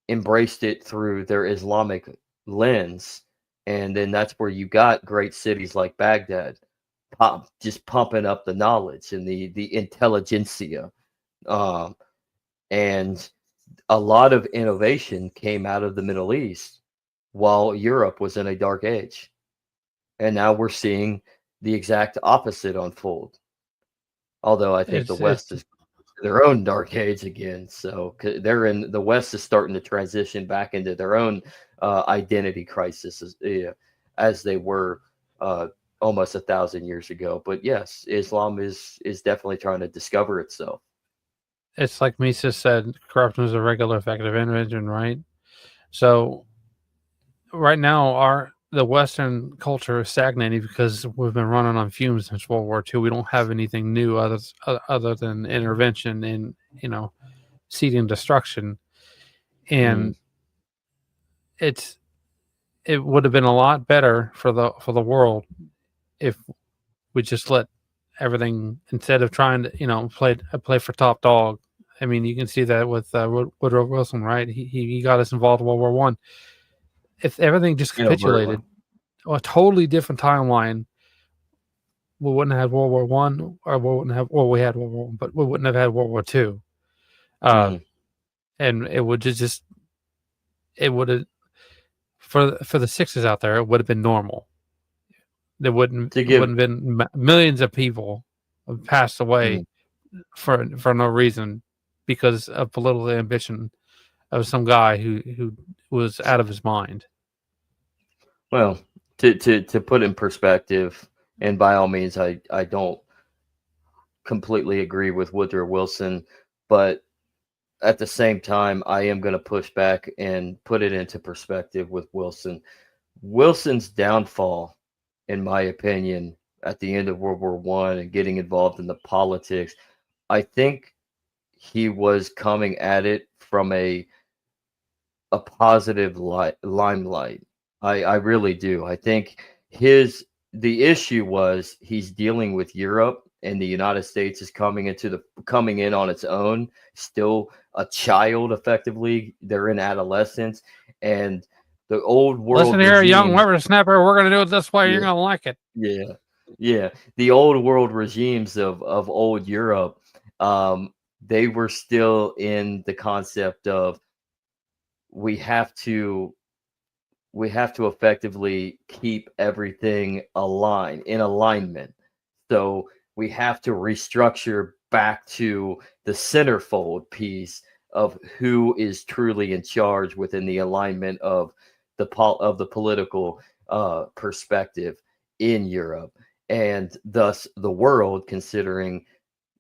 embraced it through their Islamic lens. And then that's where you got great cities like Baghdad just pumping up the knowledge and the intelligentsia. Um, and a lot of innovation came out of the Middle East while Europe was in a dark age. And now we're seeing the exact opposite unfold. Although I think the West is their own dark age again. So the West is starting to transition back into their own identity crisis as they were almost 1,000 years ago. But yes, Islam is definitely trying to discover itself. It's like Mises said, corruption is a regular effective intervention, right? So right now, the Western culture is stagnating because we've been running on fumes since World War II. We don't have anything new other than intervention and seeding destruction. And it would have been a lot better for the world if we just let everything, instead of trying to play for top dog. I mean, you can see that with Woodrow Wilson, right? He got us involved in World War One. If everything just capitulated, a totally different timeline, we wouldn't have had World War One, or we wouldn't have. Well, we had World War One, but we wouldn't have had World War Two. And it would it would have, for the sixes out there, it would have been normal. There wouldn't have been millions of people have passed away for no reason because of political ambition of some guy who was out of his mind. Well, to put in perspective, and by all means, I don't completely agree with Woodrow Wilson, but at the same time, I am going to push back and put it into perspective with Wilson. Wilson's downfall, in my opinion, at the end of World War One and getting involved in the politics, I think he was coming at it from a positive limelight. I really do. I think the issue was he's dealing with Europe, and the United States is coming in on its own, still a child effectively. They're in adolescence, and the old world. Listen here, young whippersnapper. We're going to do it this way. You're going to like it. Yeah. The old world regimes of old Europe, they were still in the concept of we have to effectively keep everything in alignment. So we have to restructure back to the centerfold piece of who is truly in charge within the alignment of the political perspective in Europe, and thus the world, considering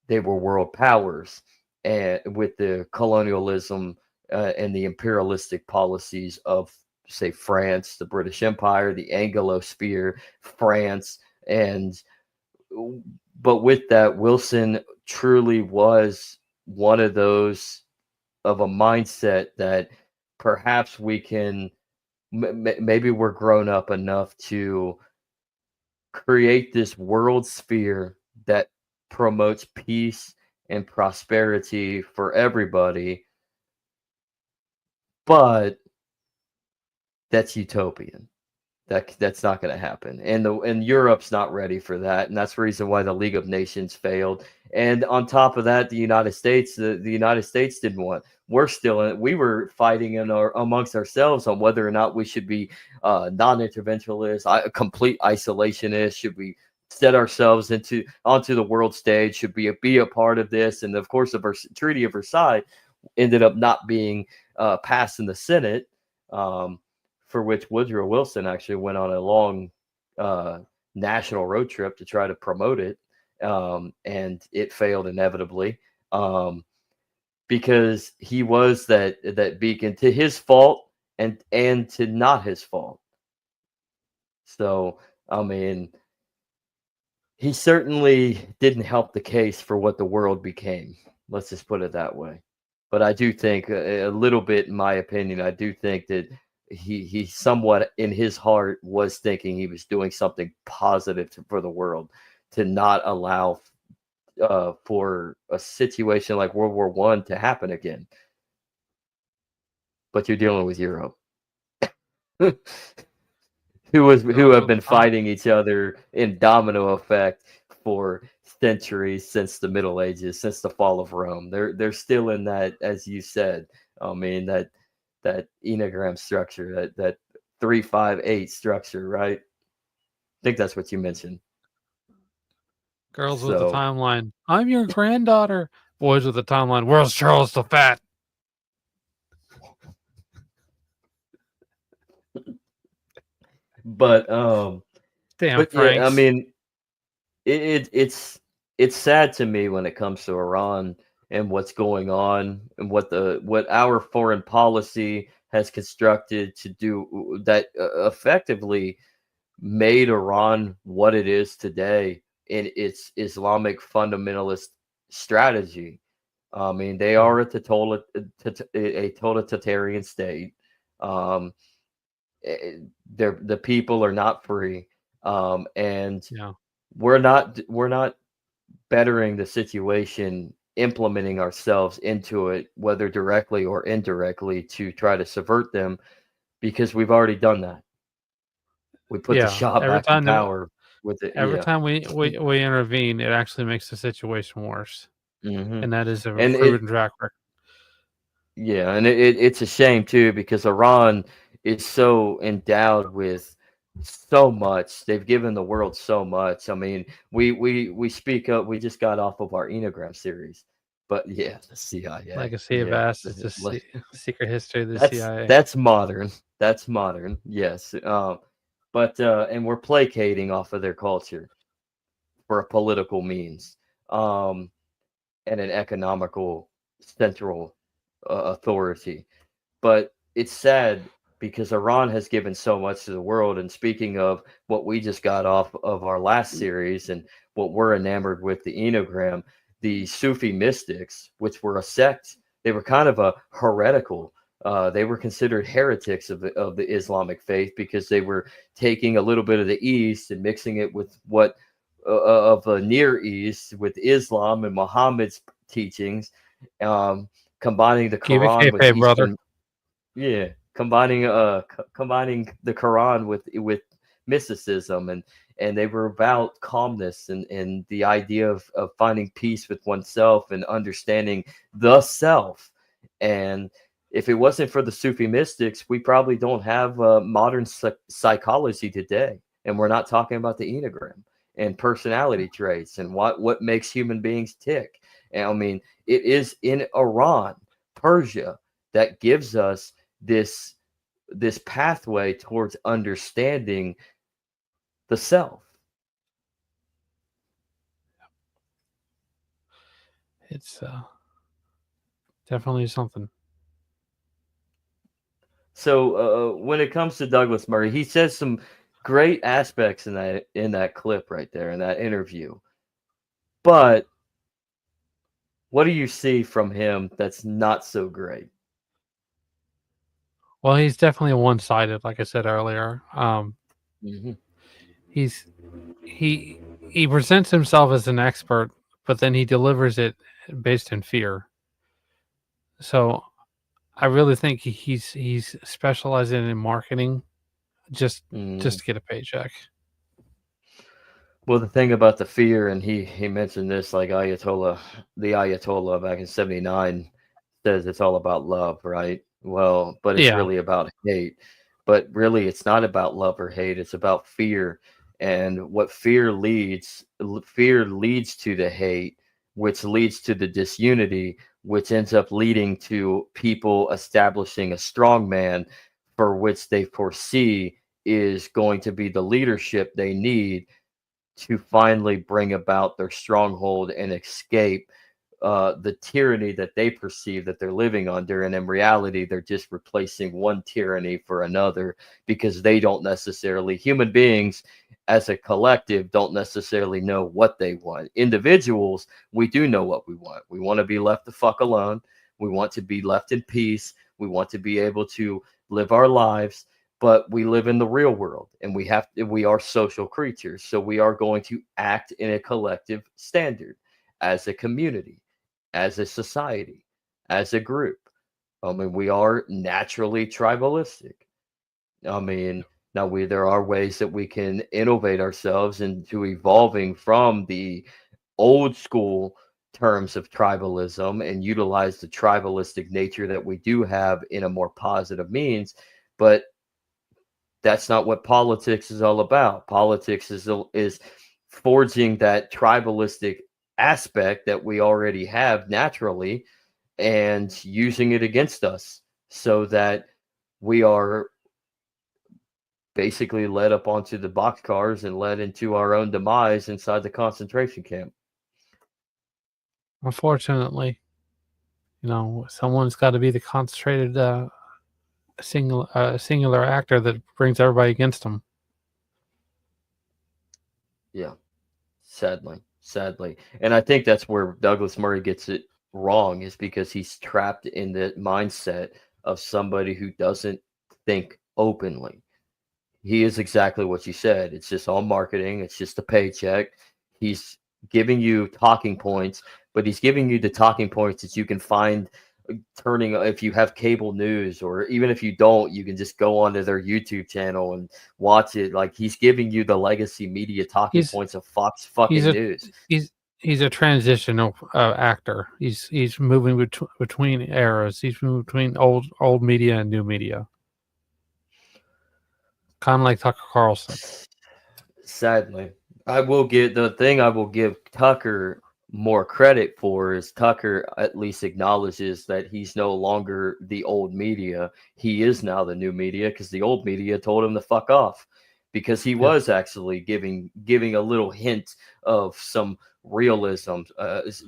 they were world powers, and with the colonialism and the imperialistic policies of, say, France, the British Empire, the Anglosphere, France, but with that, Wilson truly was one of those of a mindset that perhaps we can, maybe we're grown up enough to create this world sphere that promotes peace and prosperity for everybody, but that's utopian. That's not going to happen, and Europe's not ready for that, and that's the reason why the League of Nations failed. And on top of that, the United States, the United States didn't want. We were fighting amongst ourselves on whether or not we should be non-interventionist, complete isolationist. Should we set ourselves onto the world stage? Should we be a part of this? And of course, the Treaty of Versailles ended up not being passed in the Senate. For which Woodrow Wilson actually went on a long national road trip to try to promote it, and it failed inevitably because he was that beacon, to his fault and to not his fault. So, I mean, he certainly didn't help the case for what the world became. Let's just put it that way. But I do think a little bit, in my opinion, I do think that he somewhat in his heart was thinking he was doing something positive for the world, to not allow for a situation like World War I to happen again. But you're dealing with Europe, who have been fighting each other in domino effect for centuries, since the Middle Ages, since the fall of Rome. They're still in that, as you said. I mean, that Enneagram structure, that 3-5-8 structure, right? I think that's what you mentioned. Girls with the So, timeline. I'm your granddaughter. Boys with the timeline. Where's Charles the Fat? but Damn, but yeah, I Franks. mean, it's sad to me when it comes to Iran and what's going on, and what our foreign policy has constructed to do that effectively made Iran what it is today in its Islamic fundamentalist strategy. I mean, they are a totalitarian state. Um, the people are not free, and Yeah. we're not bettering the situation, implementing ourselves into it, whether directly or indirectly, to try to subvert them, because we've already done that. We put the Shah Every back in time that power with it. every Yeah. time we intervene, it actually makes the situation worse. Hmm. And that is a And proven track record. yeah, and it's a shame too, because Iran is so endowed with so much. They've given the world so much. I mean, we speak up. We just got off of our Enneagram series, but yeah, the CIA. Legacy of Yeah, Asses, secret history of the that's CIA. that's modern. That's modern. Yes. But and we're placating off of their culture for a political means, and an economical central authority. But it's sad because Iran has given so much to the world. And speaking of what we just got off of our last series and what we're enamored with, the Enneagram, the Sufi mystics, which were a sect, they were kind of a heretical. They were considered heretics of the Islamic faith, because they were taking a little bit of the East and mixing it with what of the Near East, with Islam and Muhammad's teachings, combining the Keep it Quran with kayfabe, brother. Eastern. Yeah, combining the Quran with mysticism, and they were about calmness and the idea of finding peace with oneself and understanding the self. And if it wasn't for the Sufi mystics, we probably don't have modern psychology today. And we're not talking about the Enneagram and personality traits and what makes human beings tick. And I mean, it is in Iran, Persia, that gives us this pathway towards understanding the self. It's definitely something. So when it comes to Douglas Murray, he says some great aspects in that clip right there, in that interview. But what do you see from him that's not so great? Well, he's definitely one-sided, like I said earlier. Mm-hmm. He presents himself as an expert, but then he delivers it based in fear. So I really think he's specializing in marketing just to get a paycheck. Well, the thing about the fear, and he mentioned this, like the Ayatollah back in '79 says it's all about love, right? Well, but it's Yeah. really about hate. But really, it's not about love or hate. It's about fear, and what fear leads to the hate, which leads to the disunity, which ends up leading to people establishing a strong man for which they foresee is going to be the leadership they need to finally bring about their stronghold and escape the tyranny that they perceive that they're living under. And in reality, they're just replacing one tyranny for another, because they don't necessarily, human beings as a collective, don't necessarily know what they want. Individuals, we do know what we want. We want to be left the fuck alone. We want to be left in peace. We want to be able to live our lives. But we live in the real world, and we are social creatures. So we are going to act in a collective standard. as a community, as a society, as a group. I mean, we are naturally tribalistic. I mean, now there are ways that we can innovate ourselves into evolving from the old school terms of tribalism and utilize the tribalistic nature that we do have in a more positive means. But that's not what politics is all about. Politics is forging that tribalistic aspect that we already have naturally and using it against us so that we are basically led up onto the boxcars and led into our own demise inside the concentration camp. Unfortunately, someone's got to be the concentrated singular actor that brings everybody against them. Yeah, sadly. And I think that's where Douglas Murray gets it wrong, is because he's trapped in the mindset of somebody who doesn't think openly. He is exactly what you said. It's just all marketing. It's just a paycheck. He's giving you talking points, but he's giving you the talking points that you can find turning if you have cable news, or even if you don't, you can just go onto their YouTube channel and watch it. Like, he's giving you the legacy media talking points of Fox fucking News. He's a transitional actor. He's moving between eras. He's moving between old media and new media. Kind of like Tucker Carlson. Sadly, I will give Tucker more credit for is Tucker at least acknowledges that he's no longer the old media. He is now the new media, because the old media told him to fuck off, because he was actually giving a little hint of some realism,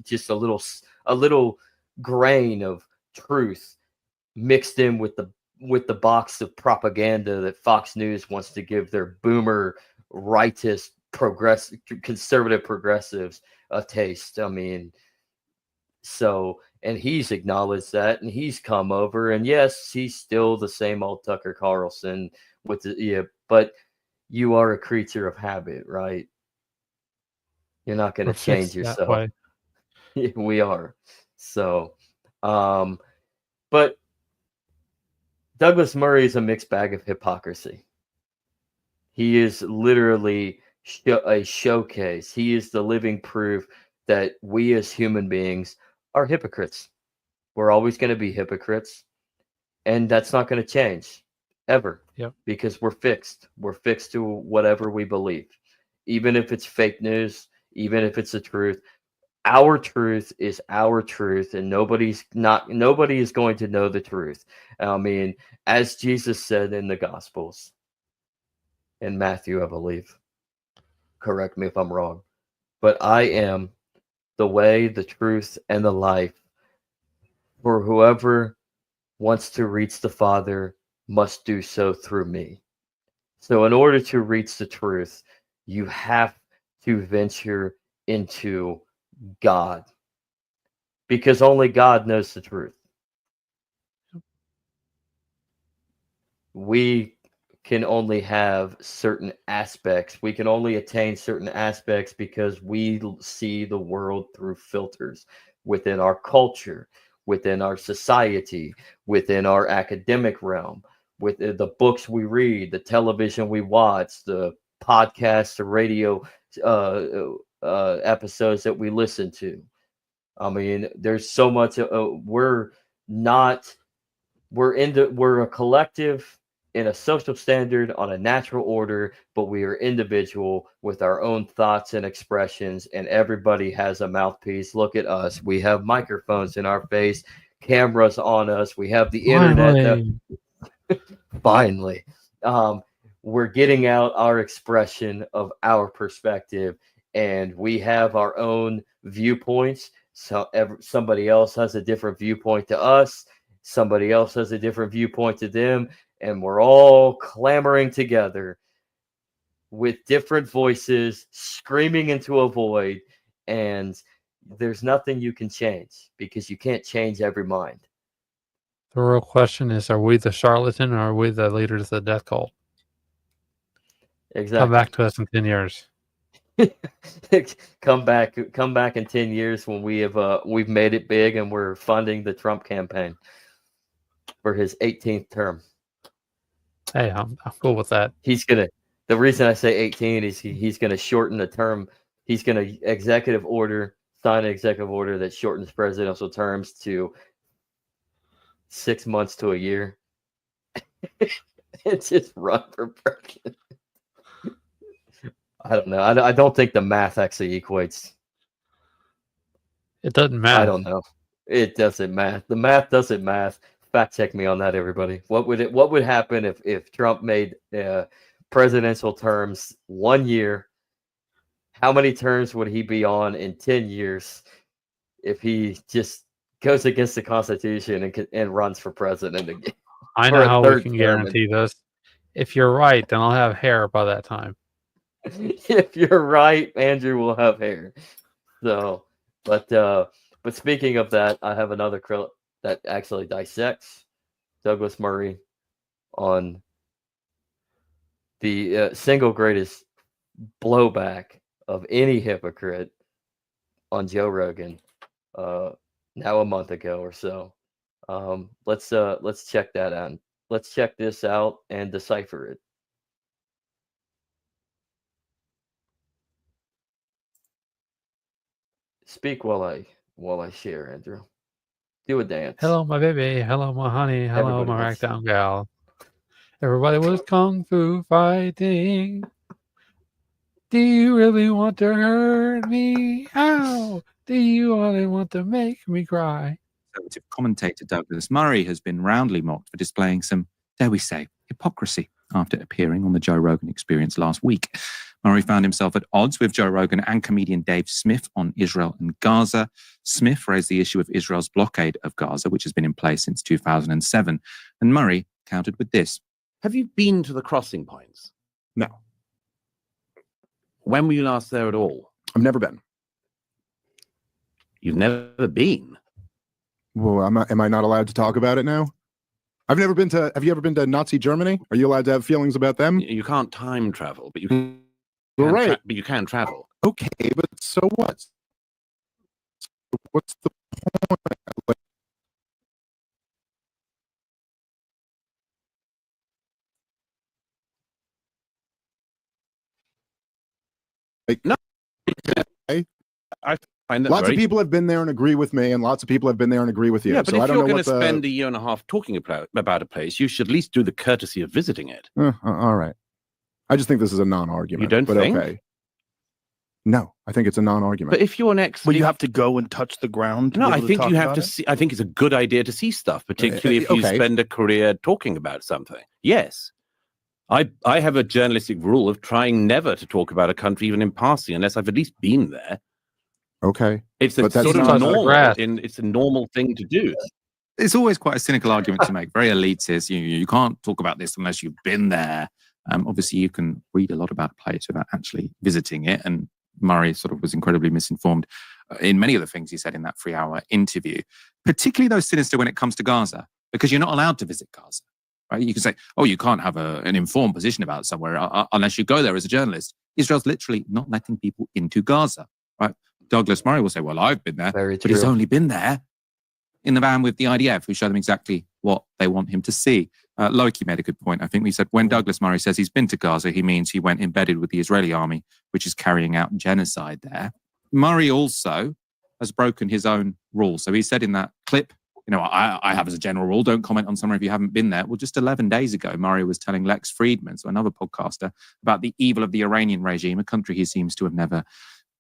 just a little grain of truth mixed in with the box of propaganda that Fox News wants to give their boomer rightist conservative progressives a taste. I mean, and he's acknowledged that, and he's come over, and yes, he's still the same old Tucker Carlson but you are a creature of habit, right? You're not going to change yourself. We are. So, but Douglas Murray is a mixed bag of hypocrisy. He is literally a showcase. He is the living proof that we as human beings are hypocrites. We're always going to be hypocrites, and that's not going to change ever. Yep. Because we're fixed. We're fixed to whatever we believe, even if it's fake news, even if it's the truth. Our truth is our truth, and nobody is going to know the truth. I mean, as Jesus said in the Gospels, in Matthew, I believe. Correct me if I'm wrong. But I am the way, the truth, and the life. For whoever wants to reach the Father must do so through me. So in order to reach the truth, you have to venture into God, because only God knows the truth. We can only have certain aspects. We can only attain certain aspects because we see the world through filters within our culture, within our society, within our academic realm, with the books we read, the television we watch, the podcasts, the radio episodes that we listen to. I mean, there's so much. We're a collective in a social standard on a natural order, but we are individual with our own thoughts and expressions, and everybody has a mouthpiece. Look at us. We have microphones in our face, cameras on us. We have the internet. Finally. We're getting out our expression of our perspective, and we have our own viewpoints. So somebody else has a different viewpoint to us. Somebody else has a different viewpoint to them. And we're all clamoring together with different voices, screaming into a void. And there's nothing you can change, because you can't change every mind. The real question is, are we the charlatan, or are we the leaders of the death cult? Exactly. Come back to us in 10 years. come back in 10 years when we've made it big and we're funding the Trump campaign for his 18th term. Hey, I'm cool with that. The reason I say 18 is he's gonna shorten the term. He's gonna sign an executive order that shortens presidential terms to 6 months to a year. And just run for president. I don't know. I don't think the math actually equates. It doesn't matter. I don't know. It doesn't math. The math doesn't math. Fact check me on that, everybody. What would happen if Trump made presidential terms 1 year? How many terms would he be on in 10 years if he just goes against the Constitution and runs for president again? I know how we can guarantee this. If you're right, then I'll have hair by that time. If you're right, Andrew will have hair. So, but speaking of that, I have another that actually dissects Douglas Murray on the single greatest blowback of any hypocrite on Joe Rogan, now a month ago or so. Let's check that out. Let's check this out and decipher it. Speak while I share, Andrew. Do a dance. Hello, my baby. Hello, my honey. Hello, Everybody my wants- ragdown gal. Everybody was kung fu fighting. Do you really want to hurt me? Ow! Do you really want to make me cry? Conservative commentator Douglas Murray has been roundly mocked for displaying some, dare we say, hypocrisy after appearing on the Joe Rogan Experience last week. Murray found himself at odds with Joe Rogan and comedian Dave Smith on Israel and Gaza. Smith raised the issue of Israel's blockade of Gaza, which has been in place since 2007. And Murray countered with this. Have you been to the crossing points? No, When were you last there at all? I've never been. You've never been. Well, am I not allowed to talk about it now? I've never been to. Have you ever been to Nazi Germany? Are you allowed to have feelings about them? You can't time travel, but you can. Well, right. But you can travel. Okay, but so what? What's the point? Like, No. Okay. I find that Lots very... of people have been there and agree with me, and lots of people have been there and agree with you. Yeah, but so I if don't you're know going to what spend a year and a half talking about a place, you should at least do the courtesy of visiting it. All right. I just think this is a non-argument. You don't but think? Okay. No, I think it's a non-argument. But if you're an ex, Well, you have to go and touch the ground. To no, be I able think talk you have about to it? see. I think it's a good idea to see stuff, particularly if you okay. spend a career talking about something. Yes, I have a journalistic rule of trying never to talk about a country even in passing unless I've at least been there. Okay. It's a But that's sort of not- normal. It's a normal thing to do. It's always quite a cynical argument to make, very elitist. You can't talk about this unless you've been there. Obviously, you can read a lot about a place without actually visiting it. And Murray sort of was incredibly misinformed in many of the things he said in that 3-hour interview, particularly those sinister when it comes to Gaza, because you're not allowed to visit Gaza. Right? You can say, oh, you can't have an informed position about somewhere unless you go there as a journalist. Israel's literally not letting people into Gaza. Right? Douglas Murray will say, well, I've been there, Very but he's true. only been there in the van with the IDF, who show them exactly what they want him to see. Loki made a good point. I think he said when Douglas Murray says he's been to Gaza, he means he went embedded with the Israeli army, which is carrying out genocide there. Murray also has broken his own rule. So he said in that clip, I have as a general rule, don't comment on somewhere if you haven't been there. Well, just 11 days ago, Murray was telling Lex Friedman, so another podcaster, about the evil of the Iranian regime, a country he seems to have never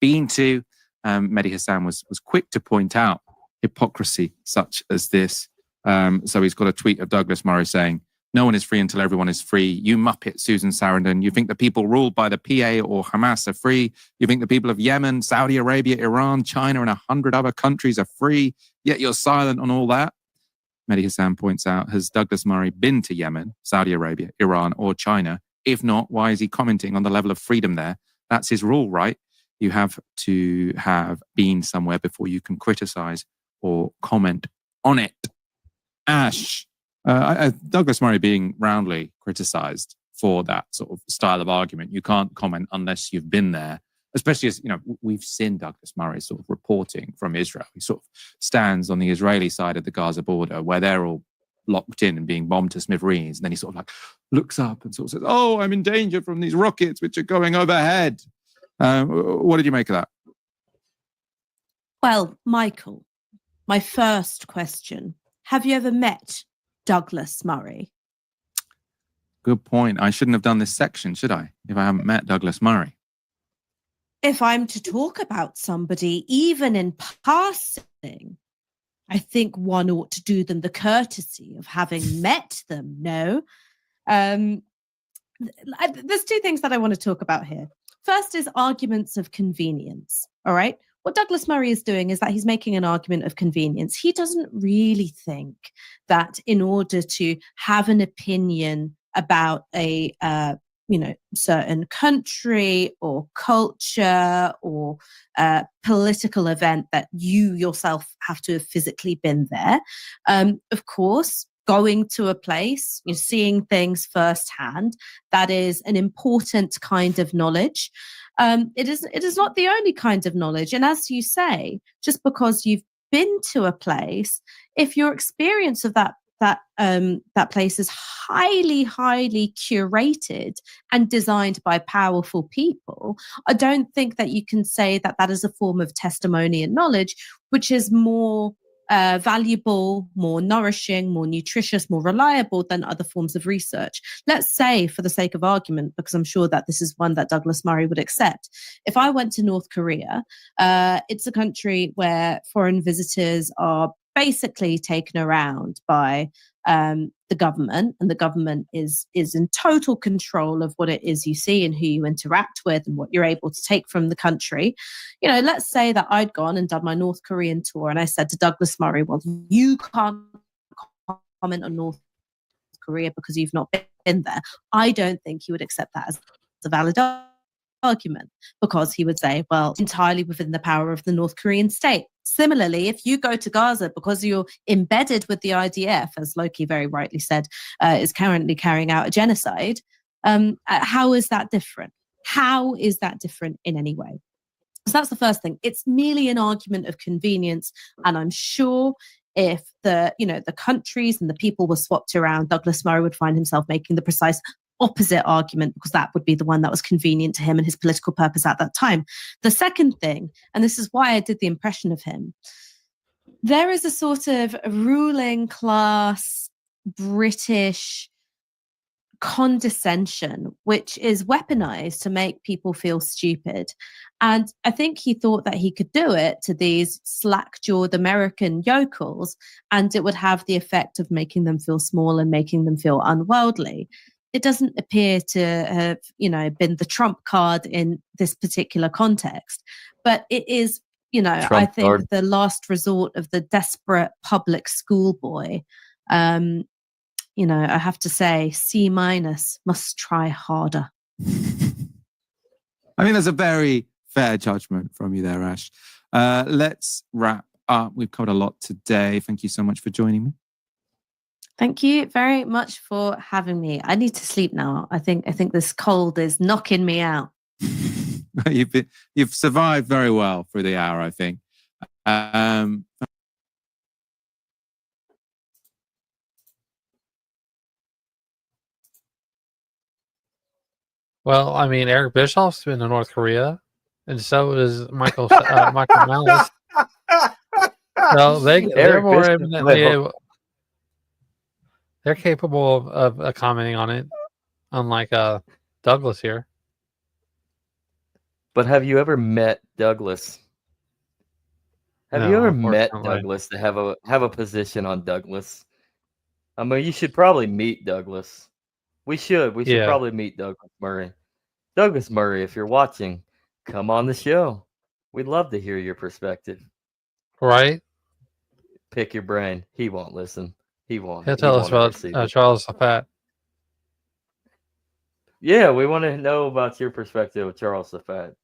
been to. Mehdi Hassan was quick to point out hypocrisy such as this. So he's got a tweet of Douglas Murray saying, no one is free until everyone is free. You muppet, Susan Sarandon. You think the people ruled by the PA or Hamas are free. You think the people of Yemen, Saudi Arabia, Iran, China, and 100 other countries are free, yet you're silent on all that. Mehdi Hassan points out, has Douglas Murray been to Yemen, Saudi Arabia, Iran, or China? If not, why is he commenting on the level of freedom there? That's his rule, right? You have to have been somewhere before you can criticize or comment on it. Ash. Douglas Murray being roundly criticized for that sort of style of argument. You can't comment unless you've been there. especially as we've seen Douglas Murray sort of reporting from Israel. He sort of stands on the Israeli side of the Gaza border where they're all locked in and being bombed to smithereens, and then he sort of like looks up and sort of says, "Oh, I'm in danger from these rockets which are going overhead." What did you make of that? Well, Michael, my first question: have you ever met Douglas Murray? Good point. I shouldn't have done this section, should I, if I haven't met Douglas Murray? If I'm to talk about somebody, even in passing, I think one ought to do them the courtesy of having met them. No? There's two things that I want to talk about here. First is arguments of convenience. All right. What Douglas Murray is doing is that he's making an argument of convenience. He doesn't really think that in order to have an opinion about a certain country or culture or political event that you yourself have to have physically been there. Of course, going to a place, you're seeing things firsthand, that is an important kind of knowledge. It is not the only kind of knowledge. And as you say, just because you've been to a place, if your experience of that place is highly curated and designed by powerful people, I don't think that you can say that that is a form of testimony and knowledge, which is more valuable, more nourishing, more nutritious, more reliable than other forms of research. Let's say, for the sake of argument, because I'm sure that this is one that Douglas Murray would accept, if I went to North Korea, it's a country where foreign visitors are basically taken around by the government, and the government is in total control of what it is you see and who you interact with and what you're able to take from the country. Let's say that I'd gone and done my North Korean tour, and I said to Douglas Murray, well, you can't comment on North Korea because you've not been there. I don't think he would accept that as a valid argument, because he would say, well, entirely within the power of the North Korean state. Similarly, if you go to Gaza because you're embedded with the IDF, as Loki very rightly said, is currently carrying out a genocide, how is that different? How is that different in any way? So that's the first thing. It's merely an argument of convenience, and I'm sure if the countries and the people were swapped around, Douglas Murray would find himself making the precise opposite argument, because that would be the one that was convenient to him and his political purpose at that time. The second thing, and this is why I did the impression of him, there is a sort of ruling class British condescension which is weaponized to make people feel stupid. And I think he thought that he could do it to these slack-jawed American yokels, and it would have the effect of making them feel small and making them feel unworldly. It doesn't appear to have, been the trump card in this particular context, but it is, I think card. the last resort of the desperate public schoolboy. I have to say, C- must try harder. I think that's a very fair judgment from you there, Ash. Let's wrap up. We've covered a lot today. Thank you so much for joining me. Thank you very much for having me. I need to sleep now. I think this cold is knocking me out. You've survived very well through the hour, I think. Well, I mean, Eric Bischoff's been to North Korea, and so is Michael Malice. So they're more Bishop, eminently. They're capable of commenting on it, unlike Douglas here. But have you ever met Douglas? Have you No, ever met unfortunately. Douglas to have a position on Douglas? I mean, you should probably meet Douglas. We should Yeah. probably meet Douglas Murray. Douglas Murray, if you're watching, come on the show. We'd love to hear your perspective. Right? Pick your brain. He won't listen. He won't. He'll he tell us won't ever about see this. Charles the Fat. Yeah, we want to know about your perspective of Charles the Fat.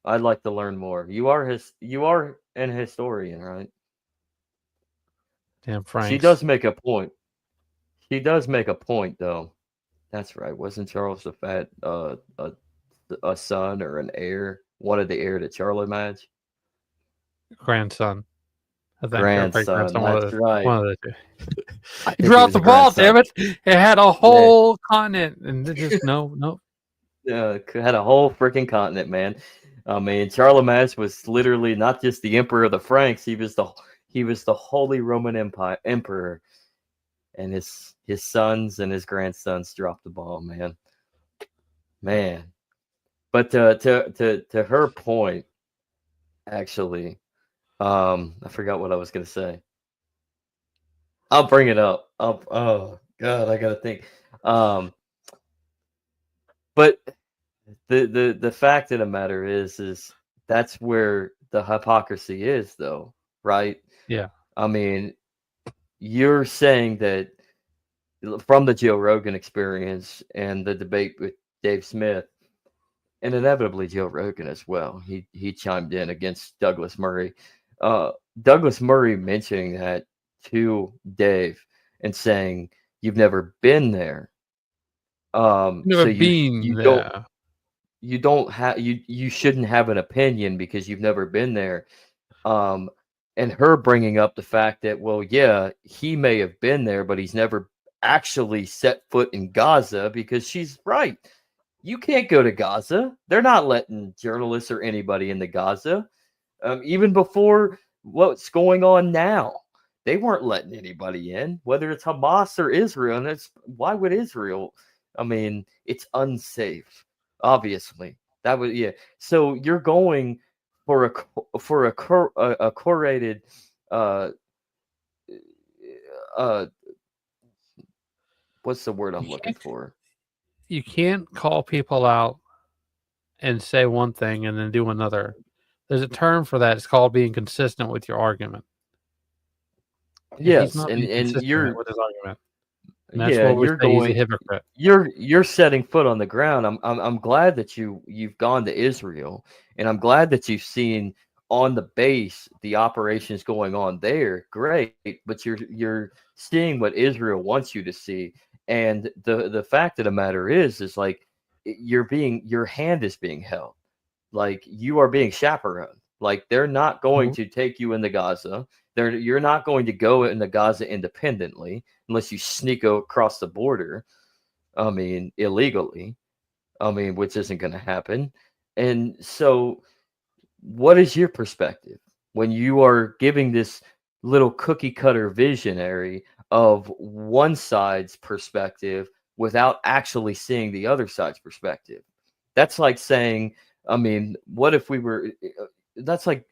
I'd like to learn more. You are an historian, right? Damn Frank. She does make a point. She does make a point, though. That's right. Wasn't Charles the Fat a son or an heir wanted the heir to Charlemagne. Grandson. I think, or Grandson, great-grandson, that's right. one of the two. I You think he dropped was the a ball, grandson. damn it! It had a whole continent, and it just no. Had a whole freaking continent, man. I mean, Charlemagne was literally not just the emperor of the Franks; he was the Holy Roman Empire emperor, and his sons and his grandsons dropped the ball, man. But to her point, actually, I forgot what I was gonna say. I'll bring it up. Oh God, I gotta think. But the fact of the matter is that's where the hypocrisy is, though, right? Yeah. I mean, you're saying that from the Joe Rogan experience and the debate with Dave Smith, and inevitably Joe Rogan as well. He chimed in against Douglas Murray. Douglas Murray mentioning that to Dave and saying you've never been there. Never So been you there. don't have you shouldn't have an opinion because you've never been there. And her bringing up the fact that, well, yeah, he may have been there, but he's never actually set foot in Gaza, because she's right. You can't go to Gaza. They're not letting journalists or anybody into Gaza. Even before what's going on now, they weren't letting anybody in, whether it's Hamas or Israel. And why would Israel? I mean, it's unsafe, obviously. That was, yeah. So you're going for a curated what's the word I'm looking for? You can't call people out and say one thing and then do another. There's a term for that. It's called being consistent with your argument. He's Yes, not and being consistent you're with his argument. And that's what you're say he's a going hypocrite. you're setting foot on the ground. I'm glad that you've gone to Israel, and I'm glad that you've seen on the base the operations going on there. Great, but you're seeing what Israel wants you to see. And the fact of the matter is like your hand is being held. Like, you are being chaperoned. Like, they're not going to take you into Gaza. You're not going to go into Gaza independently unless you sneak across the border. I mean, illegally. I mean, which isn't going to happen. And so, what is your perspective when you are giving this little cookie cutter visionary of one side's perspective without actually seeing the other side's perspective? That's like saying, I mean, what if we were? That's like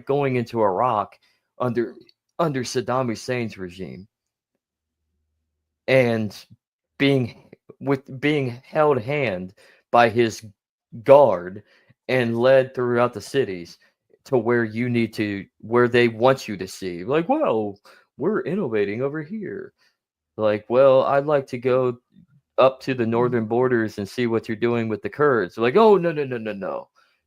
going into Iraq under Saddam Hussein's regime and being held hand by his guard and led throughout the cities to where they want you to see. Like, well, we're innovating over here. Like, well, I'd like to go up to the northern borders and see what you're doing with the Kurds. Like, oh,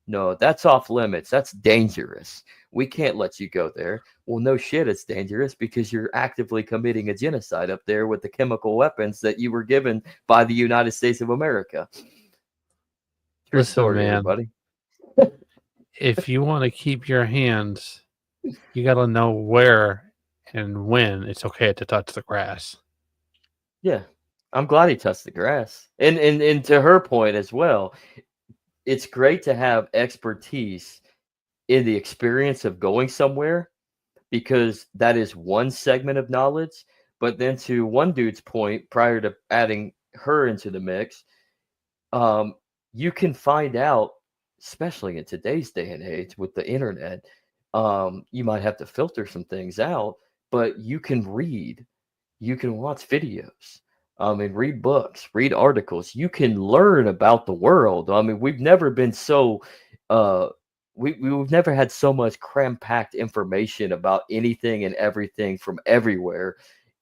no, that's off limits. That's dangerous. We can't let you go there. Well, no shit, it's dangerous because you're actively committing a genocide up there with the chemical weapons that you were given by the United States of America. True Listen, story, man. everybody. If you want to keep your hands, you got to know where and when it's okay to touch the grass. Yeah, I'm glad he touched the grass. And to her point as well, it's great to have expertise in the experience of going somewhere, because that is one segment of knowledge. But then, to one dude's point, prior to adding her into the mix, you can find out, especially in today's day and age with the internet, you might have to filter some things out, but you can read, you can watch videos, and read books, read articles. You can learn about the world. I mean, we've never been so we've never had so much cram-packed information about anything and everything from everywhere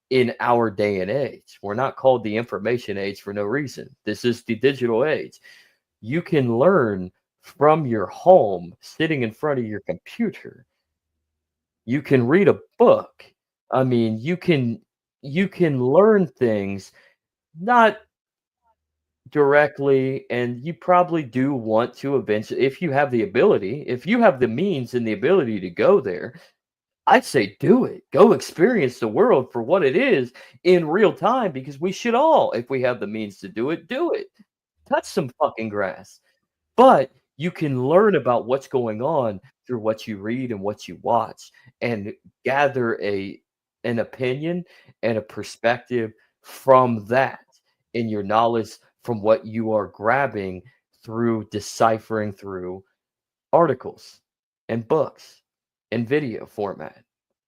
in our day and age. We're not called the information age for no reason. This is the digital age. You can learn from your home, sitting in front of your computer. You can read a book. I mean, you can learn things, not directly, and you probably do want to eventually, if you have the ability, if you have the means and the ability to go there, I'd say do it. Go experience the world for what it is in real time, because we should all, if we have the means to do it, do it. Touch some fucking grass. But you can learn about what's going on through what you read and what you watch, and gather an opinion and a perspective from that, in your knowledge from what you are grabbing through deciphering through articles and books and video format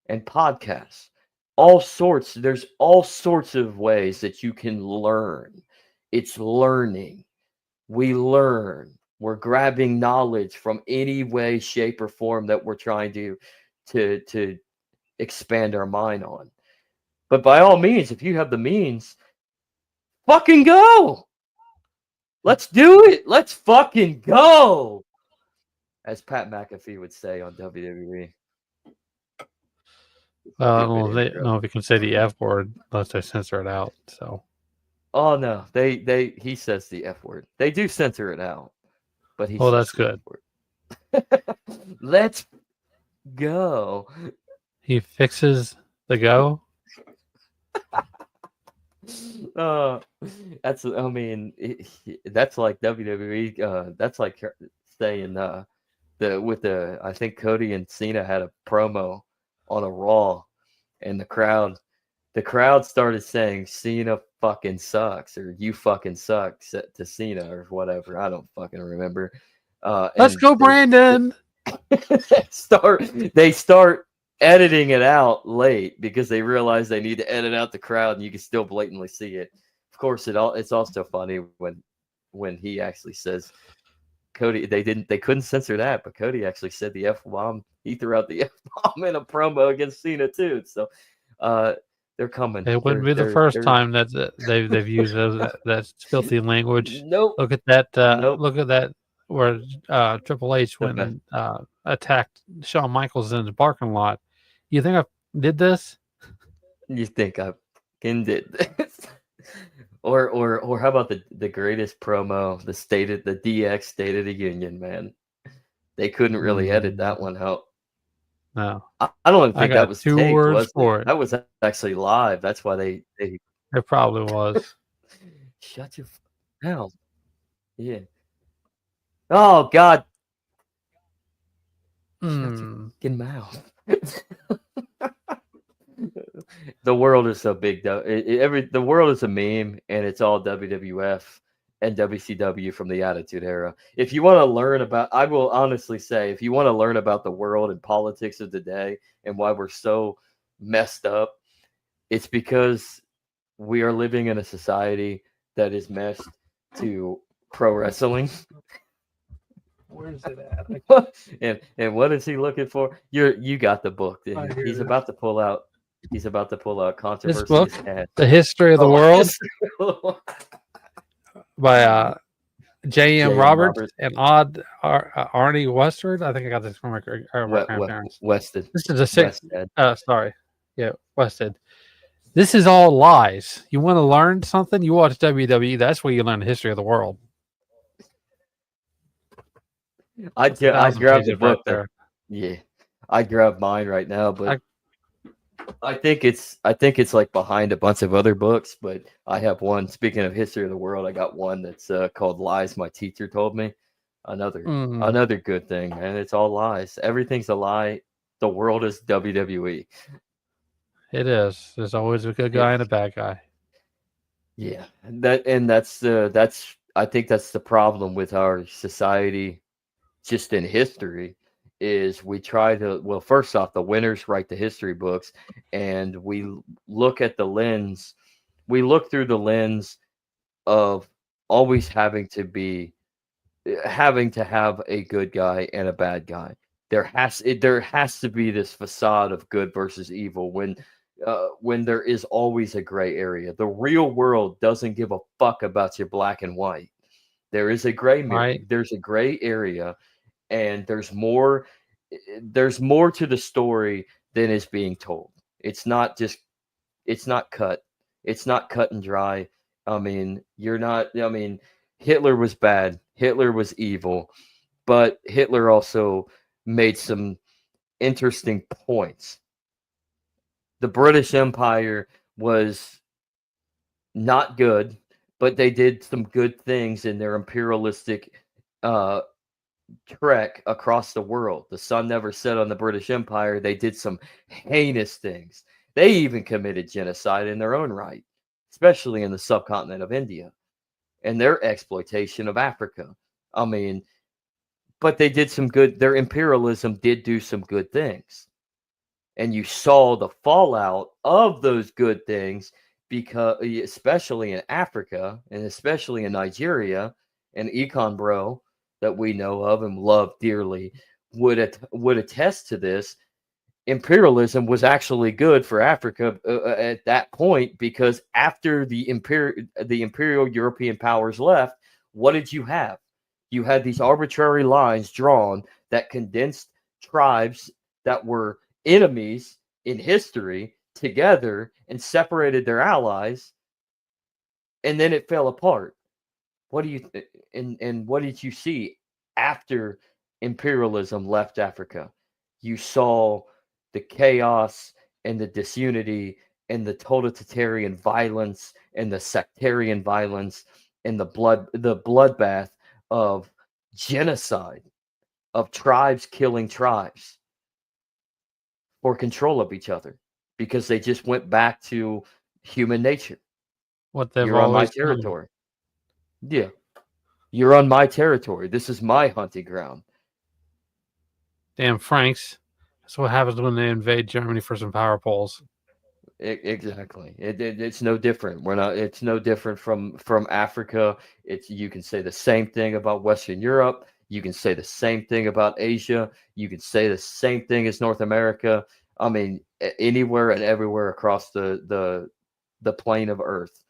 and podcasts. There's all sorts of ways that you can learn. It's learning. We learn. We're grabbing knowledge from any way, shape, or form that we're trying to expand our mind on. But by all means, if you have the means, fucking go. Let's do it. Let's fucking go. As Pat McAfee would say on WWE. I don't know if you can say the F word unless they censor it out. So. Oh no, he says the F word. They do censor it out, but he. Oh, that's good. Let's go. He fixes the go. That's. I mean, that's like WWE. That's like saying I think Cody and Cena had a promo on a Raw, and the crowd started saying Cena fucking sucks, or you fucking suck to Cena, or whatever. I don't fucking remember. Let's go, Brandon. They start editing it out late because they realize they need to edit out the crowd, and you can still blatantly see it. Of course, it's also funny when he actually says Cody. They couldn't censor that, but Cody actually said the F bomb. He threw out the F bomb in a promo against Cena too. So they're coming. It wouldn't be the first time that they've used that filthy language. Nope. Look at that. Nope. Look at that. Where Triple H went and attacked Shawn Michaels in the parking lot. You think I did this? You think I fucking did this? Or how about the greatest promo, the DX State of the Union, man? They couldn't really edit that one out. No, I don't even think that was two taped, words was for it. That was actually live. That's why they It probably was. Shut your mouth. Yeah. Oh God. Shut your fucking mouth. The world is so big, though. The world is a meme, and it's all WWF and WCW from the Attitude Era. If you want to learn about, I will honestly say, if you want to learn about the world and politics of the day and why we're so messed up, it's because we are living in a society that is meshed to pro wrestling. Where's it at? and what is he looking for? You got the book. He's about to pull out. He's about to pull out controversy. This book, The History of the World, by J.M. Roberts and Arnie Westard. I think I got this from my grandparents. Wested. This is a six. Wested. This is all lies. You want to learn something? You watch WWE. That's where you learn the history of the world. I grabbed the book there. Yeah, I grabbed mine right now, but I think it's like behind a bunch of other books. But I have one. Speaking of history of the world, I got one that's called "Lies My Teacher Told Me." Another good thing, and it's all lies. Everything's a lie. The world is WWE. It is. There's always a good guy and a bad guy. Yeah, that's I think that's the problem with our society. Just in history, is we try to, well, first off, the winners write the history books, and we look through the lens of always having to have a good guy and a bad guy. There has to be this facade of good versus evil when there is always a gray area. The real world doesn't give a fuck about your black and white. There is a gray There's a gray area. And there's more to the story than is being told. It's not cut and dry. I mean, Hitler was bad. Hitler was evil. But Hitler also made some interesting points. The British Empire was not good, but they did some good things in their imperialistic trek across the world. The sun never set on the British Empire. They did some heinous things. They even committed genocide in their own right, especially in the subcontinent of India and their exploitation of Africa. I mean, but they did some good, their imperialism did do some good things. And you saw the fallout of those good things because, especially in Africa and especially in Nigeria, and Econ Bro that we know of and love dearly would attest to this. Imperialism was actually good for Africa at that point, because after the imperial European powers left, what did you have? You had these arbitrary lines drawn that condensed tribes that were enemies in history together and separated their allies, and then it fell apart. What do you and what did you see after imperialism left Africa? You saw the chaos and the disunity and the totalitarian violence and the sectarian violence and the bloodbath of genocide, of tribes killing tribes for control of each other, because they just went back to human nature. What they've You're on my always done. territory. Yeah. You're on my territory. This is my hunting ground. Damn Franks. That's what happens when they invade Germany for some power poles. Exactly. It's no different. We're not. It's no different from Africa. You can say the same thing about Western Europe. You can say the same thing about Asia. You can say the same thing as North America. I mean, anywhere and everywhere across the plane of Earth,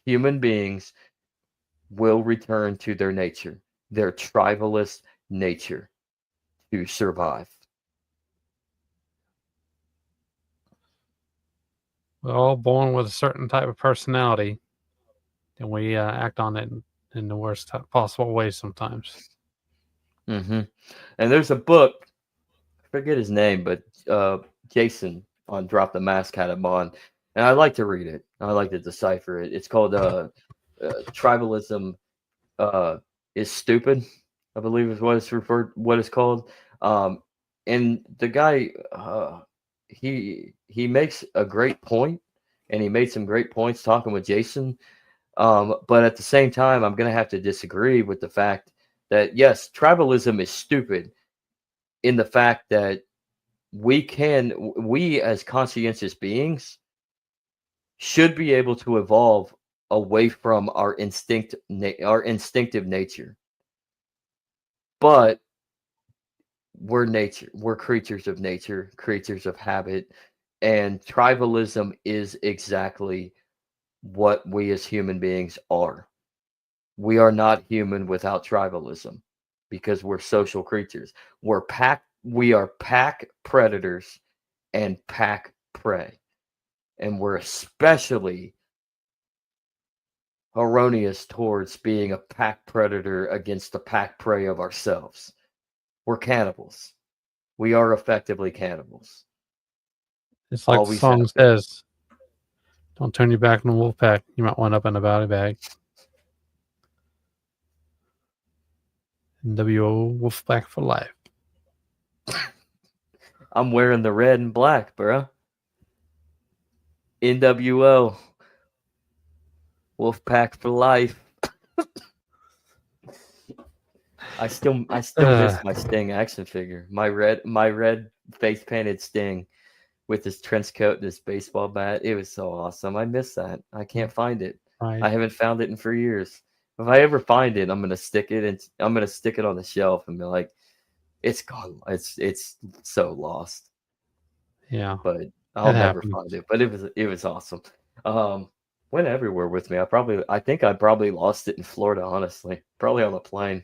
human beings will return to their nature, their tribalist nature, to survive. We're all born with a certain type of personality, and we act on it in the worst possible ways sometimes. And there's a book, I forget his name, but Jason on Drop the Mask had him on, and I like to read it. I like to decipher it. It's called Tribalism is Stupid, I believe is what it's called. And the guy, he makes a great point, and he made some great points talking with Jason. But at the same time, I'm going to have to disagree with the fact that, yes, tribalism is stupid in the fact that we as conscientious beings should be able to evolve away from our instinctive nature. But we're creatures of nature, creatures of habit, and tribalism is exactly what we as human beings are. We are not human without tribalism, because we're social creatures. We are pack predators and pack prey. And we're especially erroneous towards being a pack predator against the pack prey of ourselves. We're cannibals. We are effectively cannibals. It's like Always the song have been. says, don't turn your back on the wolf pack. You might wind up in a body bag. NWO Wolfpack for life. I'm wearing the red and black, bro. NWO Wolfpack for life. I still miss my Sting action figure. My red face painted Sting with his trench coat and his baseball bat. It was so awesome. I miss that. I can't find it. Right. I haven't found it in for years. If I ever find it, I'm gonna stick it on the shelf and be like, it's gone. It's so lost. Yeah. But I'll never happens. find it. But it was awesome. Went everywhere with me. I think I probably lost it in Florida, honestly. Probably on the plane.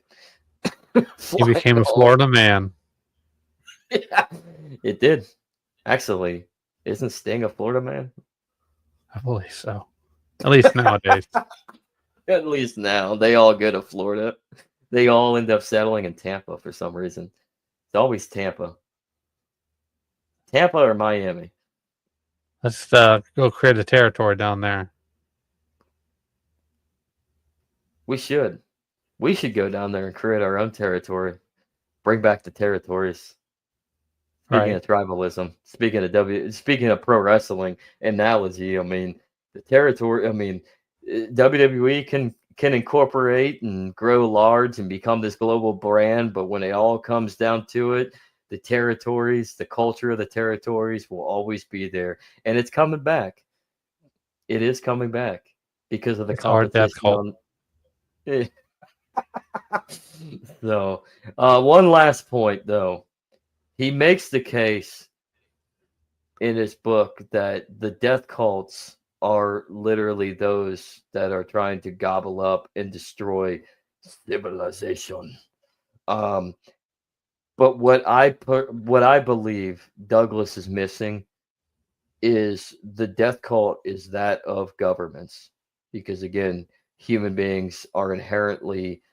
You became a Florida man. Yeah, it did. Actually, isn't Sting a Florida man? I believe so. At least nowadays. At least now they all go to Florida. They all end up settling in Tampa for some reason. It's always Tampa. Tampa or Miami. Let's go create a territory down there. We should. We should go down there and create our own territory. Bring back the territories. Speaking Right. of tribalism, speaking of pro wrestling analogy, I mean the territory. I mean WWE can incorporate and grow large and become this global brand, but when it all comes down to it, the territories, the culture of the territories will always be there, and it's coming back. It is coming back because of the It's our death competition cult. on. So, one last point though. He makes the case in his book that the death cults are literally those that are trying to gobble up and destroy civilization. But what I believe Douglas is missing is the death cult is that of governments, because again, human beings are inherently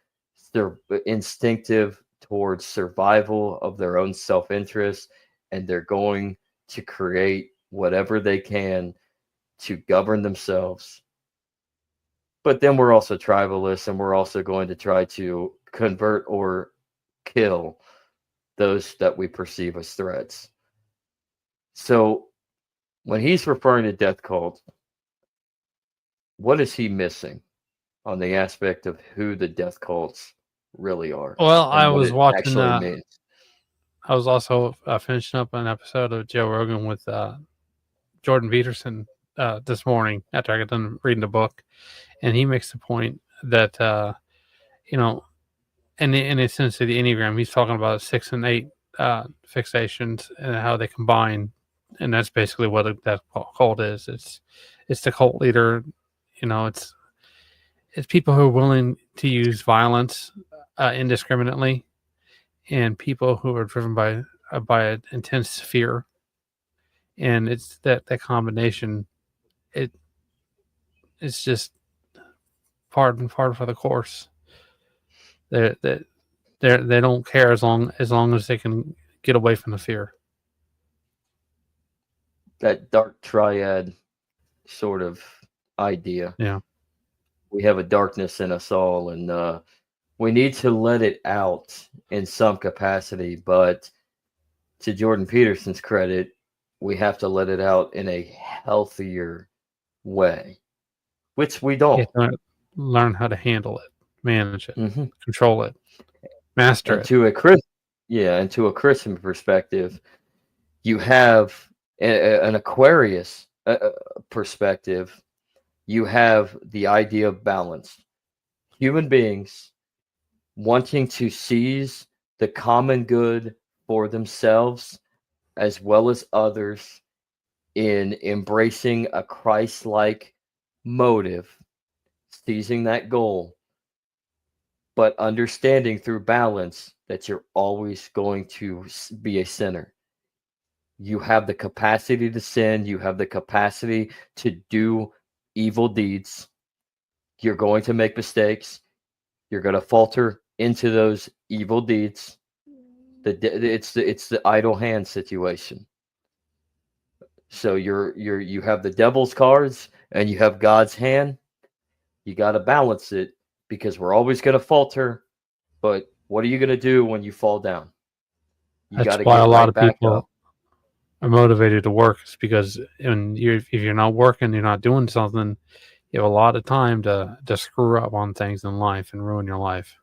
instinctive towards survival of their own self-interest, and they're going to create whatever they can to govern themselves. But then we're also tribalists, and we're also going to try to convert or kill those that we perceive as threats. So when he's referring to death cult, what is he missing on the aspect of who the death cults really are? Well, and I what was it watching. actually means. I was also finishing up an episode of Joe Rogan with Jordan Peterson this morning after I got done reading the book, and he makes the point that you know, in a sense of the Enneagram, he's talking about 6 and 8 fixations and how they combine, and that's basically what that cult is. It's the cult leader. You know, it's people who are willing to use violence indiscriminately, and people who are driven by an intense fear. And it's that combination. It's just part for the course. They don't care as long as they can get away from the fear. That dark triad sort of idea. Yeah. We have a darkness in us all, and we need to let it out in some capacity. But to Jordan Peterson's credit, we have to let it out in a healthier way, which we You don't. have to learn how to handle it, manage it, Mhm. control it, master And it. to a Christian perspective, you have an Aquarius perspective. You have the idea of balance. Human beings wanting to seize the common good for themselves as well as others in embracing a Christ-like motive, seizing that goal, but understanding through balance that you're always going to be a sinner. You have the capacity to sin. You have the capacity to do evil deeds. You're going to make mistakes. You're going to falter into those evil deeds. It's the idle hand situation. So you have the devil's cards and you have God's hand. You got to balance it, because we're always going to falter. But what are you going to do when you fall down? You got That's to why get a lot right of back people up. are motivated to work, is because if you're not working, you're not doing something, you have a lot of time to screw up on things in life and ruin your life.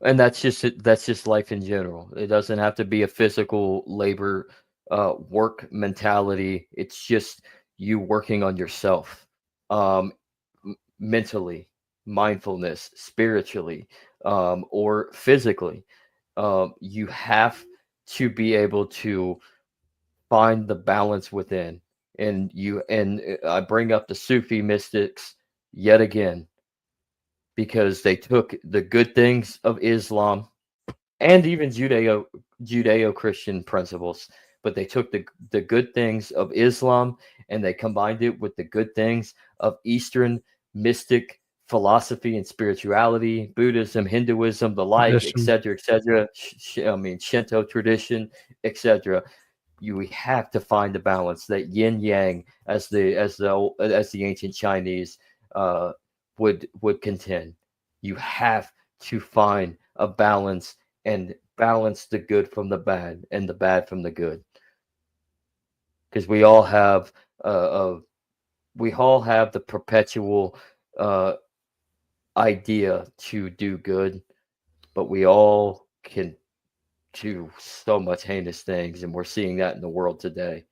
And that's just life in general. It doesn't have to be a physical labor work mentality. It's just you working on yourself, mentally, mindfulness, spiritually, or physically. You have to be able to find the balance within. And I bring up the Sufi mystics yet again, because they took the good things of Islam and even Judeo-Christian principles, but they took the good things of Islam and they combined it with the good things of Eastern mystic philosophy and spirituality, Buddhism, Hinduism, the like, Tradition. etc., etc. Shinto tradition, etc. We have to find the balance, that yin yang, as the ancient Chinese would contend. You have to find a balance and balance the good from the bad and the bad from the good, because we all have the perpetual idea to do good, but we all can do so much heinous things, and we're seeing that in the world today,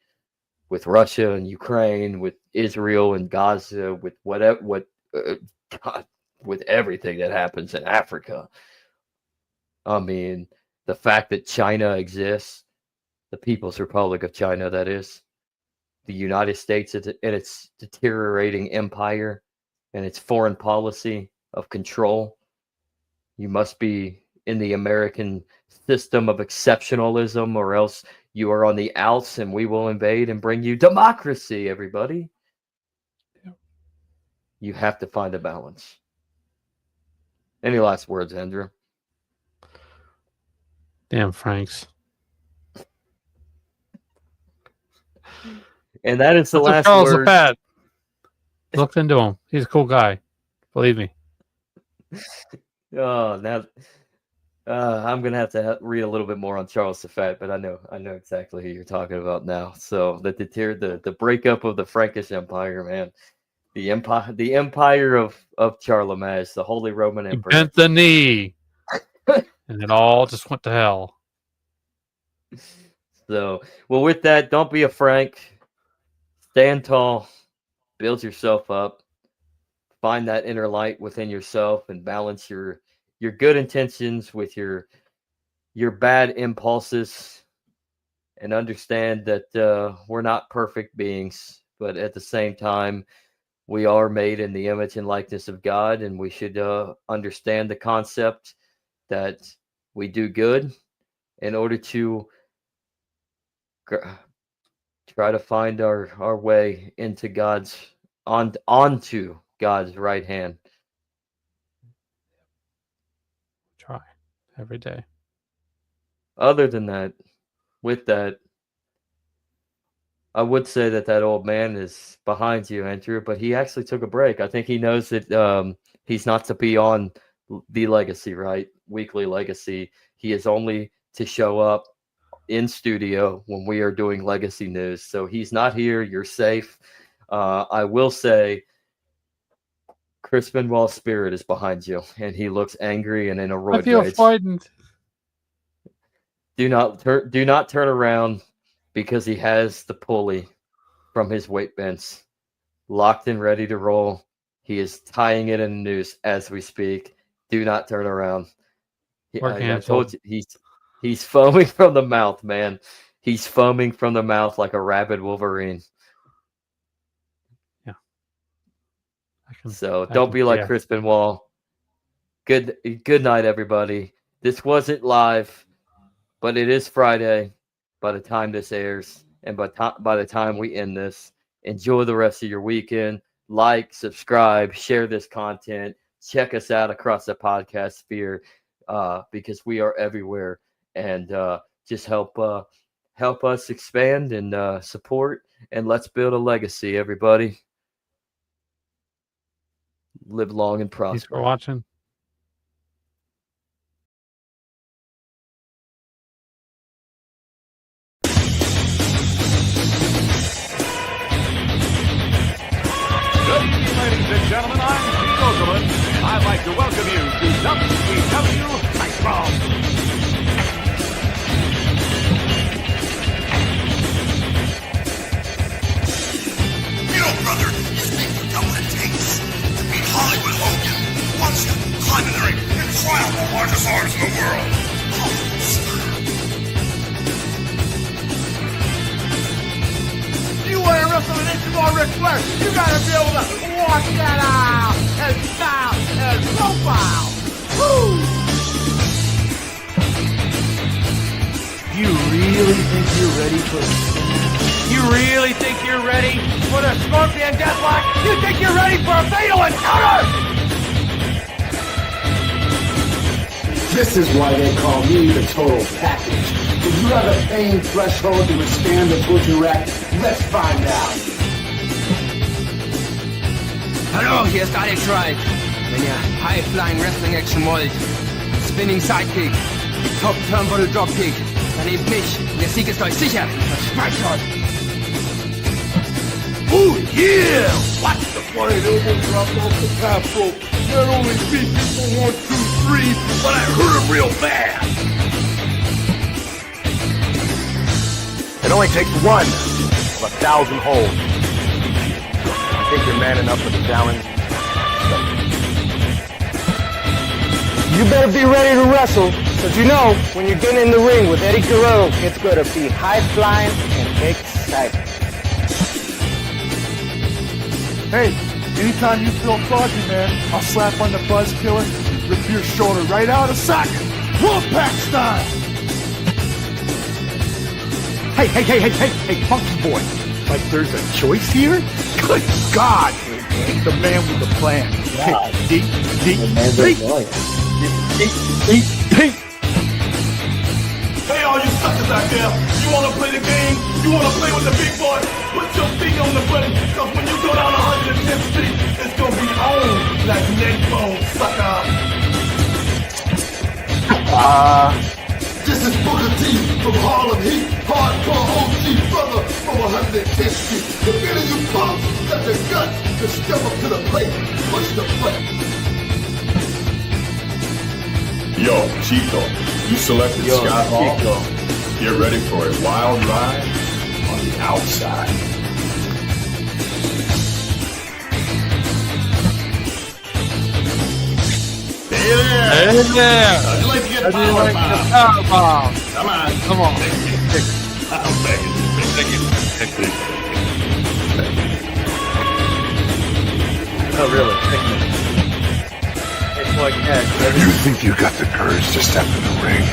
with Russia and Ukraine, with Israel and Gaza, with God, with everything that happens in Africa. I mean, the fact that China exists, the People's Republic of China, that is, the United States and its deteriorating empire and its foreign policy of control. You must be in the American system of exceptionalism, or else you are on the outs, and we will invade and bring you democracy, everybody. You have to find a balance. Any last words, Andrew? Damn Franks. And that is the last Charles word. Lapat. Looked into him. He's a cool guy. Believe me. Oh, now I'm gonna have to read a little bit more on Charles Lapat, but I know exactly who you're talking about now. So the breakup of the Frankish Empire, man, the empire of Charlemagne, the Holy Roman He Emperor. bent the knee, and it all just went to hell. So, well, with that, don't be a Frank. Stand tall, build yourself up, find that inner light within yourself, and balance your good intentions with your bad impulses, and understand that we're not perfect beings, but at the same time, we are made in the image and likeness of God, and we should understand the concept that we do good in order to try to find our way into onto God's right hand. Try every day. Other than that, with that, I would say that old man is behind you, Andrew, but he actually took a break. I think he knows that he's not to be on the Legacy, right? Weekly Legacy. He is only to show up in studio when we are doing Legacy news. So he's not here. You're safe. I will say Chris Benoit's spirit is behind you, and he looks angry and in a roid I feel rage. frightened. Do not turn around, because he has the pulley from his weight bench locked and ready to roll. He is tying it in a noose as we speak. Do not turn around. I told you, he's foaming from the mouth, man. He's foaming from the mouth like a rabid Wolverine. Yeah. Don't be like Chris Benoit. Good night, everybody. This wasn't live, but it is Friday by the time this airs, and by the time we end this. Enjoy the rest of your weekend. Like, subscribe, share this content. Check us out across the podcast sphere, because we are everywhere. And just help us expand and support, and let's build a legacy, everybody. Live long and prosper. Thanks for watching. Good evening, ladies and gentlemen. I'm Steve Okerlund. I'd like to welcome you to WCW Nitro. You know, brother, you think you know what it takes to beat Hollywood Hogan, who wants to climb in the ring and try out the largest arms in the world. You want to wrestle an inch more Ric Flair, you gotta be able to walk that out and style and profile. Woo! You really think you're ready for You really think you're ready for the Scorpion Deathlock? You think you're ready for a fatal encounter? This is why they call me the total package. Do you have a pain threshold to withstand the butcher rack? Let's find out. Hallo, hier ist Alex Wright. Wenn ihr High-Flying Wrestling Action wollt, Spinning Sidekick, Top Turnbuckle Dropkick, dann nehmt mich. Der Sieg ist euch sicher. Versprecht euch. Oh yeah! Watch the flying elbow drop off the top rope. Not only beat people 1, 2, 3, but I hurt him real bad. It only takes one of 1,000 holds. I think you're man enough for the challenge. You better be ready to wrestle, because you know, when you get in the ring with Eddie Guerrero, it's going to be high-flying and exciting. Hey, anytime you feel froggy, man, I'll slap on the buzz killer, rip your shoulder right out of socket, Wolfpack style. Hey, funky boy. Like there's a choice here? Good God! Pick the man with the plan. Deep. Hey, all you suckers out there, you wanna play the game? You wanna play with the big boy? Put your feet on the button, cause when you go down 110th Street, it's gonna be on like neck bone, sucker. This is Booker T from Harlem Heat, hardcore OG brother from 110th Street. If any of you punks got the guts to step up to the plate, push the button. Yo, Chico, you selected Scott Hall. Get ready for a wild ride on the outside. Hey there! How'd you like to get power bomb? Come on. I'm begging. Oh, really? It's like that. If you think you got the courage to step in the ring,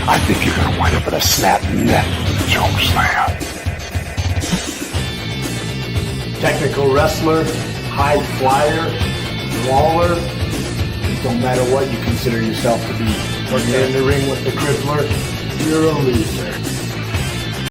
I think you're gonna wind up with a snap neck choke slam. Technical wrestler, high flyer, brawler. Don't matter what you consider yourself to be. When you're in the ring with the crippler, you're a loser.